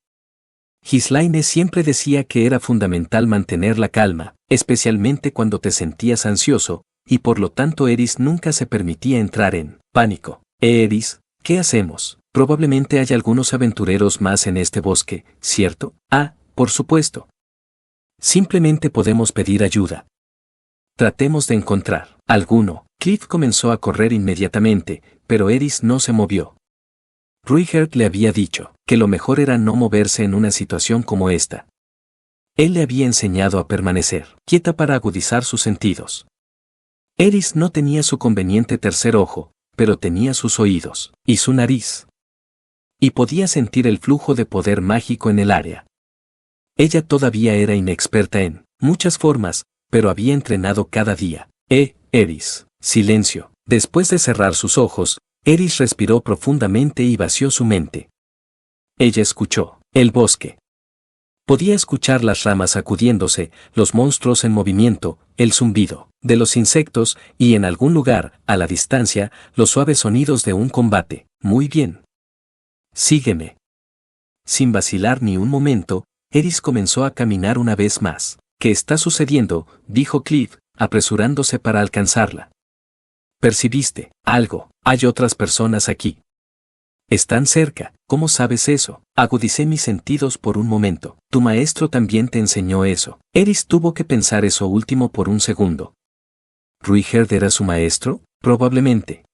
Ghislaine siempre decía que era fundamental mantener la calma, especialmente cuando te sentías ansioso, y por lo tanto Eris nunca se permitía entrar en pánico. Eris, ¿qué hacemos? Probablemente hay algunos aventureros más en este bosque, ¿cierto? Por supuesto. Simplemente podemos pedir ayuda. Tratemos de encontrar alguno. Cliff comenzó a correr inmediatamente, pero Eris no se movió. Ruigerd le había dicho que lo mejor era no moverse en una situación como esta. Él le había enseñado a permanecer quieta para agudizar sus sentidos. Eris no tenía su conveniente tercer ojo, pero tenía sus oídos y su nariz. Y podía sentir el flujo de poder mágico en el área. Ella todavía era inexperta en muchas formas, pero había entrenado cada día. Eris, silencio. Después de cerrar sus ojos, Eris respiró profundamente y vació su mente. Ella escuchó el bosque. Podía escuchar las ramas sacudiéndose, los monstruos en movimiento, el zumbido de los insectos y en algún lugar, a la distancia, los suaves sonidos de un combate. Muy bien. Sígueme. Sin vacilar ni un momento, Eris comenzó a caminar una vez más. ¿Qué está sucediendo?, dijo Cliff, apresurándose para alcanzarla. ¿Percibiste algo? Hay otras personas aquí. Están cerca. ¿Cómo sabes eso? Agudicé mis sentidos por un momento. Tu maestro también te enseñó eso. Eris tuvo que pensar eso último por un segundo. ¿Ruigerd era su maestro? Probablemente.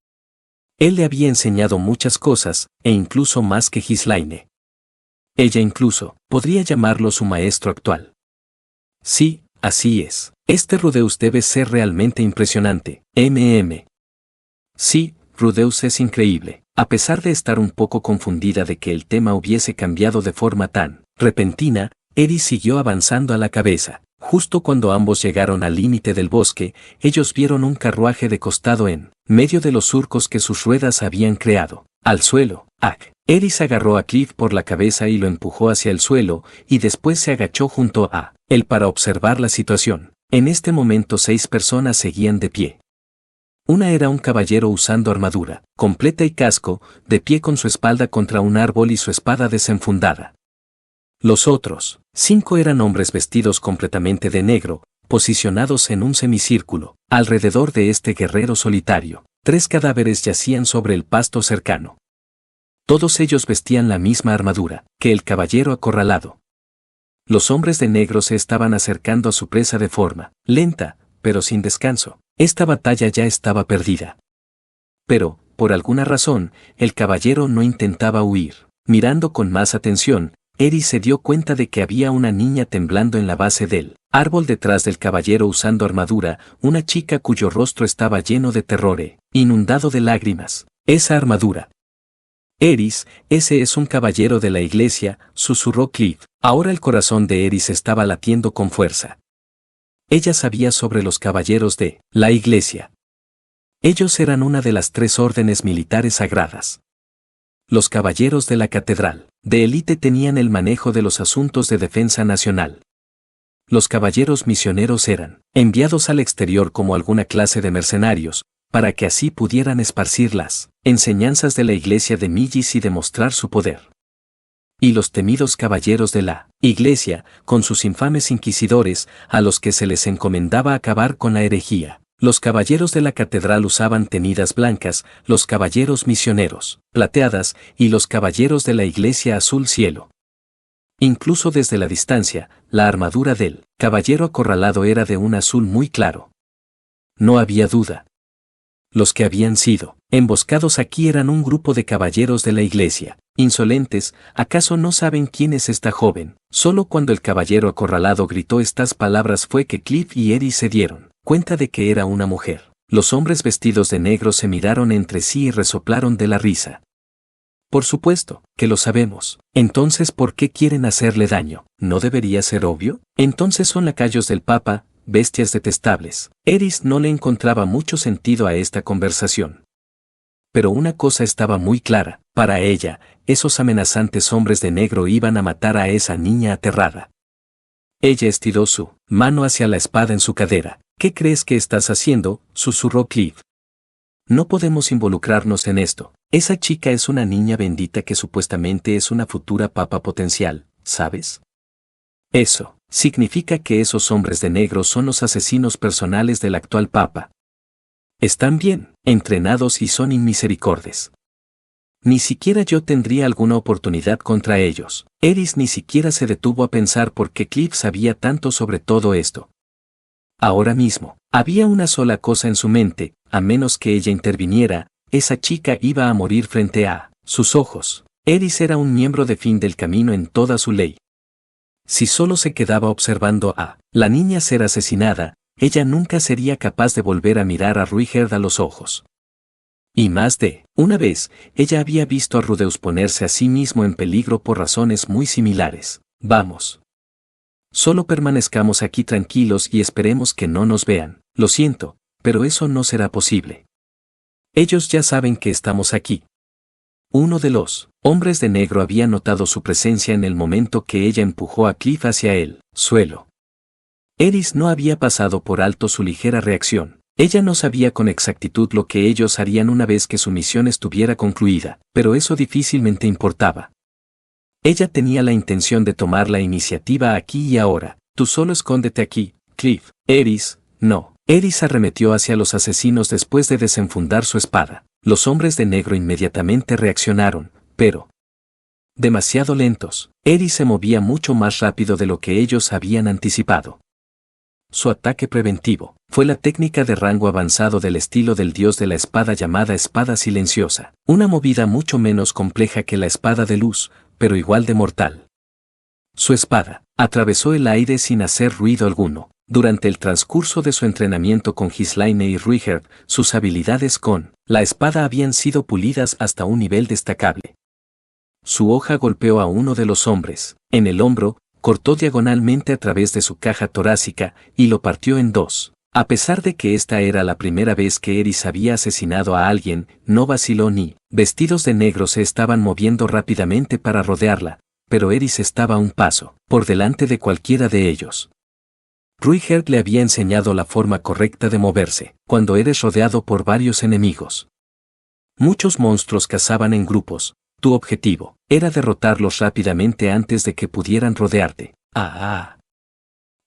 Él le había enseñado muchas cosas, e incluso más que Ghislaine. Ella incluso podría llamarlo su maestro actual. Sí, así es. Este Rudeus debe ser realmente impresionante. Sí, Rudeus es increíble. A pesar de estar un poco confundida de que el tema hubiese cambiado de forma tan repentina, Eris siguió avanzando a la cabeza. Justo cuando ambos llegaron al límite del bosque, ellos vieron un carruaje de costado en medio de los surcos que sus ruedas habían creado. Al suelo. Eris agarró a Cliff por la cabeza y lo empujó hacia el suelo, y después se agachó junto a él para observar la situación. En este momento 6 personas seguían de pie. Una era un caballero usando armadura completa y casco, de pie con su espalda contra un árbol y su espada desenfundada. Los otros 5 eran hombres vestidos completamente de negro, posicionados en un semicírculo, alrededor de este guerrero solitario. 3 cadáveres yacían sobre el pasto cercano. Todos ellos vestían la misma armadura que el caballero acorralado. Los hombres de negro se estaban acercando a su presa de forma lenta, pero sin descanso. Esta batalla ya estaba perdida. Pero, por alguna razón, el caballero no intentaba huir. Mirando con más atención, Eris se dio cuenta de que había una niña temblando en la base del árbol detrás del caballero usando armadura, una chica cuyo rostro estaba lleno de terror inundado de lágrimas. Esa armadura. Eris, ese es un caballero de la iglesia, susurró Cliff. Ahora el corazón de Eris estaba latiendo con fuerza. Ella sabía sobre los caballeros de la iglesia. Ellos eran una de las 3 órdenes militares sagradas. Los caballeros de la catedral de élite tenían el manejo de los asuntos de defensa nacional. Los caballeros misioneros eran enviados al exterior como alguna clase de mercenarios, para que así pudieran esparcir las enseñanzas de la iglesia de Millis y demostrar su poder. Y los temidos caballeros de la iglesia, con sus infames inquisidores, a los que se les encomendaba acabar con la herejía. Los caballeros de la catedral usaban tenidas blancas, los caballeros misioneros, plateadas, y los caballeros de la iglesia azul cielo. Incluso desde la distancia, la armadura del caballero acorralado era de un azul muy claro. No había duda. Los que habían sido emboscados aquí eran un grupo de caballeros de la iglesia. Insolentes, ¿acaso no saben quién es esta joven? Solo cuando el caballero acorralado gritó estas palabras fue que Cliff y Eris se dieron cuenta de que era una mujer. Los hombres vestidos de negro se miraron entre sí y resoplaron de la risa. Por supuesto, que lo sabemos. Entonces, ¿por qué quieren hacerle daño? ¿No debería ser obvio? Entonces son lacayos del Papa, bestias detestables. Eris no le encontraba mucho sentido a esta conversación. Pero una cosa estaba muy clara, para ella, esos amenazantes hombres de negro iban a matar a esa niña aterrada. Ella estiró su mano hacia la espada en su cadera. ¿Qué crees que estás haciendo?, susurró Cliff. No podemos involucrarnos en esto. Esa chica es una niña bendita que supuestamente es una futura papa potencial, ¿sabes? Eso significa que esos hombres de negro son los asesinos personales del actual papa. Están bien entrenados y son inmisericordes. Ni siquiera yo tendría alguna oportunidad contra ellos. Eris ni siquiera se detuvo a pensar por qué Cliff sabía tanto sobre todo esto. Ahora mismo, había una sola cosa en su mente, a menos que ella interviniera, esa chica iba a morir frente a sus ojos. Eris era un miembro de fin del camino en toda su ley. Si solo se quedaba observando a la niña ser asesinada, ella nunca sería capaz de volver a mirar a Ruigerd a los ojos. Y más de una vez, ella había visto a Rudeus ponerse a sí mismo en peligro por razones muy similares. Vamos. Solo permanezcamos aquí tranquilos y esperemos que no nos vean. Lo siento, pero eso no será posible. Ellos ya saben que estamos aquí. Uno de los hombres de negro había notado su presencia en el momento que ella empujó a Cliff hacia el suelo. Eris no había pasado por alto su ligera reacción. Ella no sabía con exactitud lo que ellos harían una vez que su misión estuviera concluida, pero eso difícilmente importaba. Ella tenía la intención de tomar la iniciativa aquí y ahora. Tú solo escóndete aquí, Cliff. Eris, no. Eris arremetió hacia los asesinos después de desenfundar su espada. Los hombres de negro inmediatamente reaccionaron, pero demasiado lentos. Eris se movía mucho más rápido de lo que ellos habían anticipado. Su ataque preventivo fue la técnica de rango avanzado del estilo del dios de la espada llamada espada silenciosa, una movida mucho menos compleja que la espada de luz, pero igual de mortal. Su espada atravesó el aire sin hacer ruido alguno. Durante el transcurso de su entrenamiento con Ghislaine y Ruiger, sus habilidades con la espada habían sido pulidas hasta un nivel destacable. Su hoja golpeó a uno de los hombres, en el hombro, cortó diagonalmente a través de su caja torácica y lo partió en dos. A pesar de que esta era la primera vez que Eris había asesinado a alguien, no vaciló ni, vestidos de negro se estaban moviendo rápidamente para rodearla, pero Eris estaba a un paso, por delante de cualquiera de ellos. Ruiger le había enseñado la forma correcta de moverse, cuando eres rodeado por varios enemigos. Muchos monstruos cazaban en grupos, tu objetivo era derrotarlos rápidamente antes de que pudieran rodearte.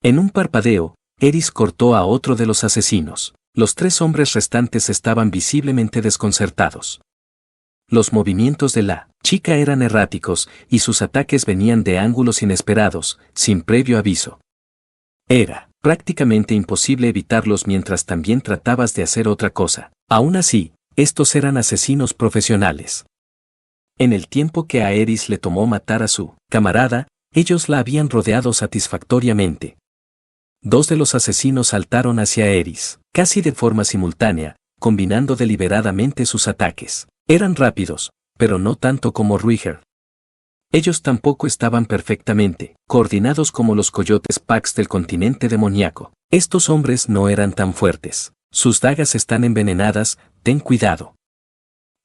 En un parpadeo, Eris cortó a otro de los asesinos. Los 3 hombres restantes estaban visiblemente desconcertados. Los movimientos de la chica eran erráticos y sus ataques venían de ángulos inesperados, sin previo aviso. Era prácticamente imposible evitarlos mientras también tratabas de hacer otra cosa. Aún así, estos eran asesinos profesionales. En el tiempo que a Eris le tomó matar a su camarada, ellos la habían rodeado satisfactoriamente. 2 de los asesinos saltaron hacia Eris, casi de forma simultánea, combinando deliberadamente sus ataques. Eran rápidos, pero no tanto como Ruiger. Ellos tampoco estaban perfectamente coordinados como los coyotes Pax del continente demoníaco. Estos hombres no eran tan fuertes. Sus dagas están envenenadas, ten cuidado.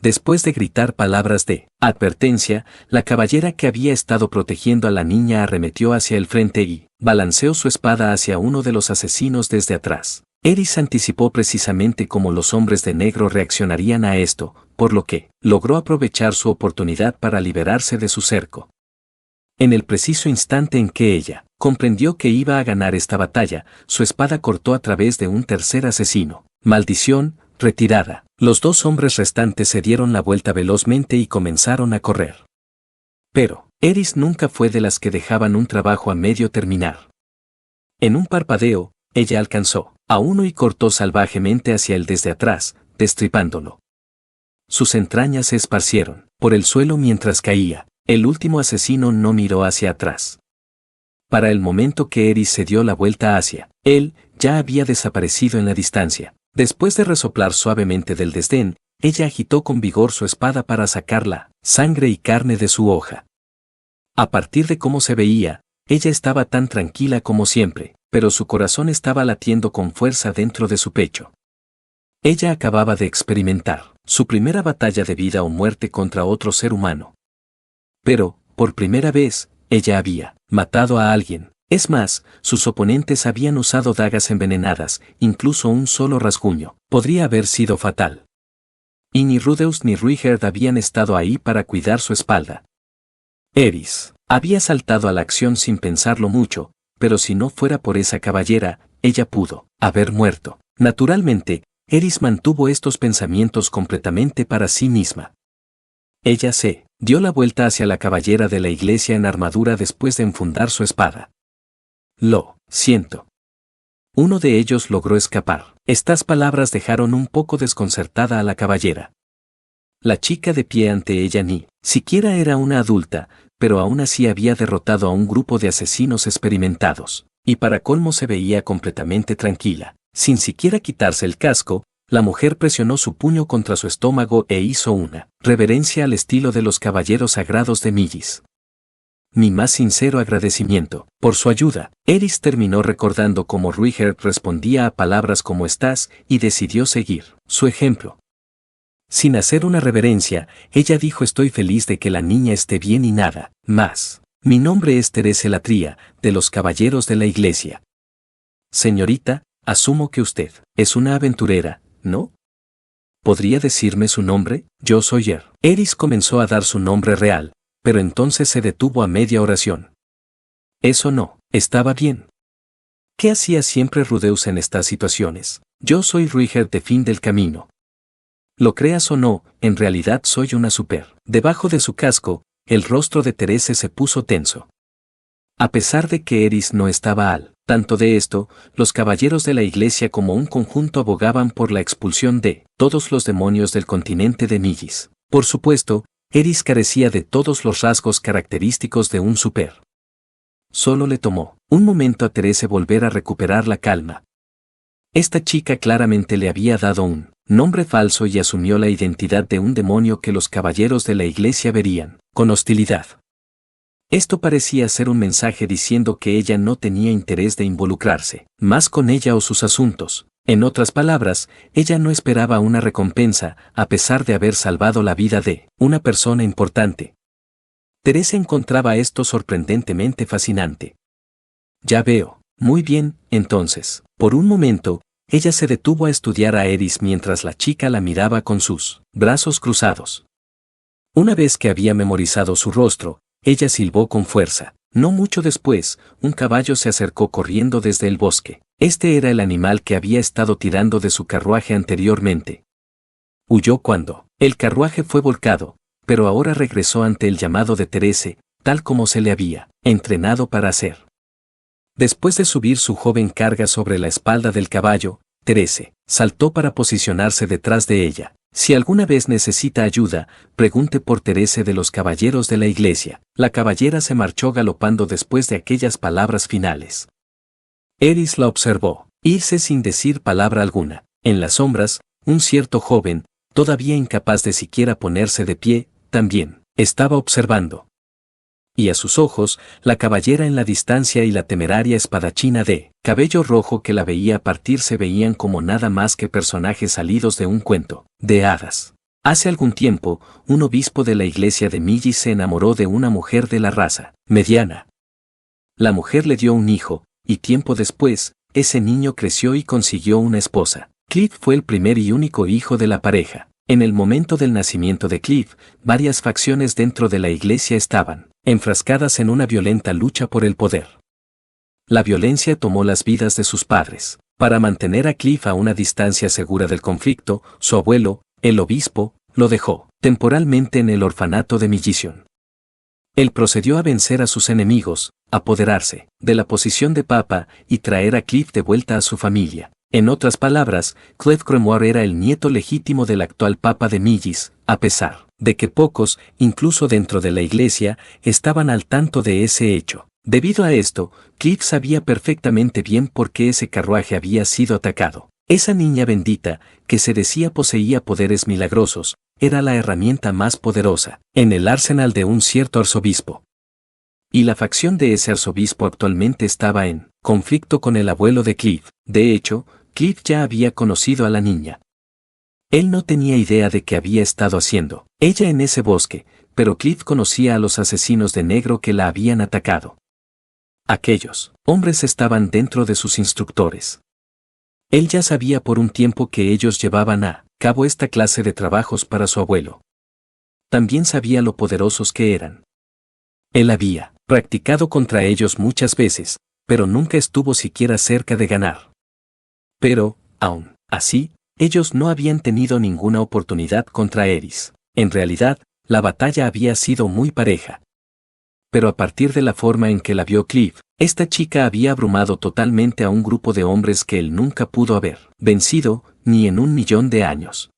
Después de gritar palabras de advertencia, la caballera que había estado protegiendo a la niña arremetió hacia el frente y balanceó su espada hacia uno de los asesinos desde atrás. Eris anticipó precisamente cómo los hombres de negro reaccionarían a esto, por lo que logró aprovechar su oportunidad para liberarse de su cerco. En el preciso instante en que ella comprendió que iba a ganar esta batalla, su espada cortó a través de un tercer asesino. Maldición, retirada. Los 2 hombres restantes se dieron la vuelta velozmente y comenzaron a correr. Pero Eris nunca fue de las que dejaban un trabajo a medio terminar. En un parpadeo, ella alcanzó a uno y cortó salvajemente hacia él desde atrás, destripándolo. Sus entrañas se esparcieron por el suelo mientras caía. El último asesino no miró hacia atrás. Para el momento que Eris se dio la vuelta hacia él, ya había desaparecido en la distancia. Después de resoplar suavemente del desdén, ella agitó con vigor su espada para sacar la sangre y carne de su hoja. A partir de cómo se veía, ella estaba tan tranquila como siempre, pero su corazón estaba latiendo con fuerza dentro de su pecho. Ella acababa de experimentar su primera batalla de vida o muerte contra otro ser humano. Pero, por primera vez, ella había matado a alguien. Es más, sus oponentes habían usado dagas envenenadas, incluso un solo rasguño podría haber sido fatal. Y ni Rudeus ni Ruiger habían estado ahí para cuidar su espalda. Eris había saltado a la acción sin pensarlo mucho, pero si no fuera por esa caballera, ella pudo haber muerto. Naturalmente, Eris mantuvo estos pensamientos completamente para sí misma. Ella se dio la vuelta hacia la caballera de la iglesia en armadura después de enfundar su espada. Lo siento. Uno de ellos logró escapar. Estas palabras dejaron un poco desconcertada a la caballera. La chica de pie ante ella ni siquiera era una adulta, pero aún así había derrotado a un grupo de asesinos experimentados, y para colmo se veía completamente tranquila. Sin siquiera quitarse el casco, la mujer presionó su puño contra su estómago e hizo una reverencia al estilo de los caballeros sagrados de Millis. Mi más sincero agradecimiento por su ayuda. Eris terminó recordando cómo Ruiger respondía a palabras como estás y decidió seguir su ejemplo. Sin hacer una reverencia, ella dijo estoy feliz de que la niña esté bien y nada más. Mi nombre es Teresa Latria, de los Caballeros de la Iglesia. Señorita, asumo que usted es una aventurera, ¿no? ¿Podría decirme su nombre? Yo soy Er. Eris comenzó a dar su nombre real, pero entonces se detuvo a media oración. Eso no estaba bien. ¿Qué hacía siempre Rudeus en estas situaciones? Yo soy Ruiger de Fin del Camino. Lo creas o no, en realidad soy una super. Debajo de su casco, el rostro de Teresa se puso tenso. A pesar de que Eris no estaba al tanto de esto, los caballeros de la iglesia como un conjunto abogaban por la expulsión de todos los demonios del continente de Millis. Por supuesto, Eris carecía de todos los rasgos característicos de un super. solo le tomó un momento a Therese volver a recuperar la calma. Esta chica claramente le había dado un nombre falso y asumió la identidad de un demonio que los caballeros de la iglesia verían con hostilidad. Esto parecía ser un mensaje diciendo que ella no tenía interés de involucrarse más con ella o sus asuntos. En otras palabras, ella no esperaba una recompensa, a pesar de haber salvado la vida de una persona importante. Therese encontraba esto sorprendentemente fascinante. Ya veo, muy bien, entonces, por un momento, ella se detuvo a estudiar a Eris mientras la chica la miraba con sus brazos cruzados. Una vez que había memorizado su rostro, ella silbó con fuerza. No mucho después, un caballo se acercó corriendo desde el bosque. Este era el animal que había estado tirando de su carruaje anteriormente. Huyó cuando el carruaje fue volcado, pero ahora regresó ante el llamado de Therese, tal como se le había entrenado para hacer. Después de subir su joven carga sobre la espalda del caballo, Therese saltó para posicionarse detrás de ella. Si alguna vez necesita ayuda, pregunte por Therese de los caballeros de la iglesia. La caballera se marchó galopando después de aquellas palabras finales. Eris la observó irse sin decir palabra alguna. En las sombras, un cierto joven, todavía incapaz de siquiera ponerse de pie, también estaba observando. Y a sus ojos, la caballera en la distancia y la temeraria espadachina de cabello rojo que la veía partir se veían como nada más que personajes salidos de un cuento de hadas. Hace algún tiempo, un obispo de la iglesia de Millis se enamoró de una mujer de la raza mediana. La mujer le dio un hijo, y tiempo después, ese niño creció y consiguió una esposa. Cliff fue el primer y único hijo de la pareja. En el momento del nacimiento de Cliff, varias facciones dentro de la iglesia estaban enfrascadas en una violenta lucha por el poder. La violencia tomó las vidas de sus padres. Para mantener a Cliff a una distancia segura del conflicto, su abuelo, el obispo, lo dejó temporalmente en el orfanato de Millison. Él procedió a vencer a sus enemigos, apoderarse de la posición de papa y traer a Cliff de vuelta a su familia. En otras palabras, Cliff Grimoire era el nieto legítimo del actual papa de Millis, a pesar de que pocos, incluso dentro de la iglesia, estaban al tanto de ese hecho. Debido a esto, Cliff sabía perfectamente bien por qué ese carruaje había sido atacado. Esa niña bendita, que se decía poseía poderes milagrosos, era la herramienta más poderosa en el arsenal de un cierto arzobispo. Y la facción de ese arzobispo actualmente estaba en conflicto con el abuelo de Cliff. De hecho, Cliff ya había conocido a la niña. Él no tenía idea de qué había estado haciendo ella en ese bosque, pero Cliff conocía a los asesinos de negro que la habían atacado. Aquellos hombres estaban dentro de sus instructores. Él ya sabía por un tiempo que ellos llevaban a cabo esta clase de trabajos para su abuelo. También sabía lo poderosos que eran. Él había practicado contra ellos muchas veces, pero nunca estuvo siquiera cerca de ganar. Pero, aún así, ellos no habían tenido ninguna oportunidad contra Eris. En realidad, la batalla había sido muy pareja. Pero a partir de la forma en que la vio Cliff, esta chica había abrumado totalmente a un grupo de hombres que él nunca pudo haber vencido, ni en 1.000.000 de años.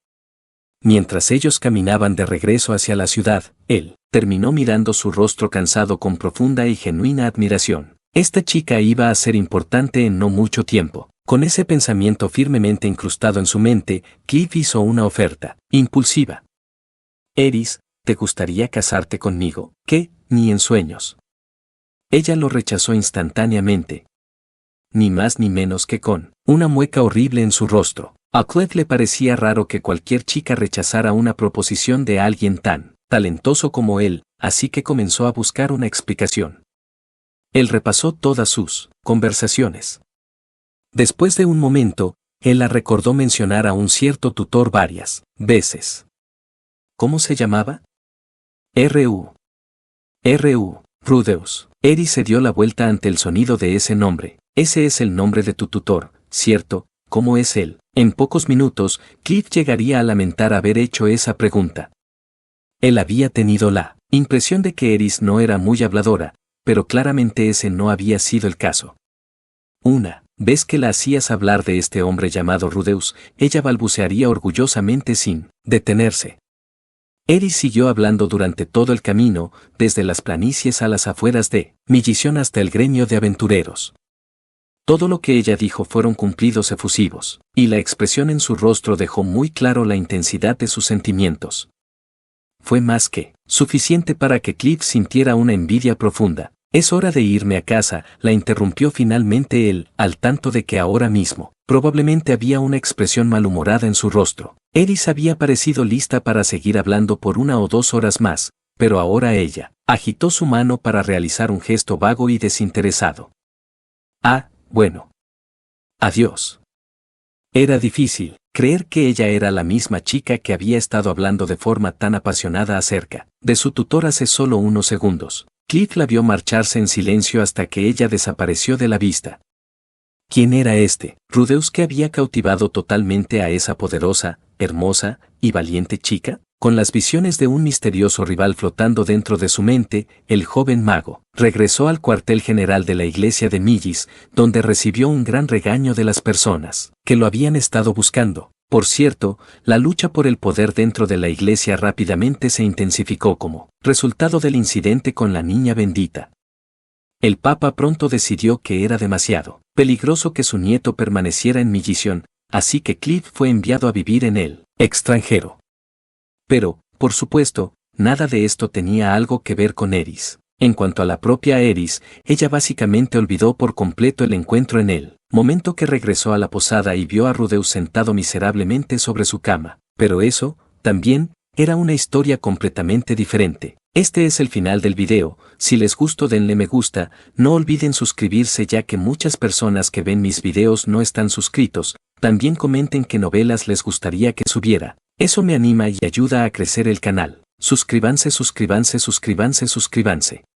Mientras ellos caminaban de regreso hacia la ciudad, él terminó mirando su rostro cansado con profunda y genuina admiración. Esta chica iba a ser importante en no mucho tiempo. Con ese pensamiento firmemente incrustado en su mente, Cliff hizo una oferta impulsiva. Eris, ¿te gustaría casarte conmigo? ¿Qué? Ni en sueños. Ella lo rechazó instantáneamente. Ni más ni menos que con una mueca horrible en su rostro. A Cliff le parecía raro que cualquier chica rechazara una proposición de alguien tan talentoso como él, así que comenzó a buscar una explicación. Él repasó todas sus conversaciones. Después de un momento, él la recordó mencionar a un cierto tutor varias veces. ¿Cómo se llamaba? R.U. Rudeus. Eris se dio la vuelta ante el sonido de ese nombre. Ese es el nombre de tu tutor, ¿cierto? ¿Cómo es él? En pocos minutos, Cliff llegaría a lamentar haber hecho esa pregunta. Él había tenido la impresión de que Eris no era muy habladora, pero claramente ese no había sido el caso. Una vez que la hacías hablar de este hombre llamado Rudeus, ella balbucearía orgullosamente sin detenerse. Eris siguió hablando durante todo el camino, desde las planicies a las afueras de Millición hasta el gremio de aventureros. Todo lo que ella dijo fueron cumplidos efusivos, y la expresión en su rostro dejó muy claro la intensidad de sus sentimientos. Fue más que suficiente para que Cliff sintiera una envidia profunda. «Es hora de irme a casa», la interrumpió finalmente él, al tanto de que ahora mismo, probablemente había una expresión malhumorada en su rostro. Eris había parecido lista para seguir hablando por 1 o 2 horas más, pero ahora ella agitó su mano para realizar un gesto vago y desinteresado. «Ah, bueno. Adiós». Era difícil creer que ella era la misma chica que había estado hablando de forma tan apasionada acerca de su tutor hace solo unos segundos. Cliff la vio marcharse en silencio hasta que ella desapareció de la vista. ¿Quién era este Rudeus que había cautivado totalmente a esa poderosa, hermosa y valiente chica? Con las visiones de un misterioso rival flotando dentro de su mente, el joven mago regresó al cuartel general de la iglesia de Millis, donde recibió un gran regaño de las personas que lo habían estado buscando. Por cierto, la lucha por el poder dentro de la iglesia rápidamente se intensificó como resultado del incidente con la niña bendita. El Papa pronto decidió que era demasiado peligroso que su nieto permaneciera en Millición, así que Cliff fue enviado a vivir en el extranjero. Pero, por supuesto, nada de esto tenía algo que ver con Eris. En cuanto a la propia Eris, ella básicamente olvidó por completo el encuentro en el momento que regresó a la posada y vio a Rudeus sentado miserablemente sobre su cama. Pero eso, también, era una historia completamente diferente. Este es el final del video. Si les gustó denle me gusta, no olviden suscribirse ya que muchas personas que ven mis videos no están suscritos. También comenten qué novelas les gustaría que subiera. Eso me anima y ayuda a crecer el canal. Suscríbanse, suscríbanse, suscríbanse, suscríbanse.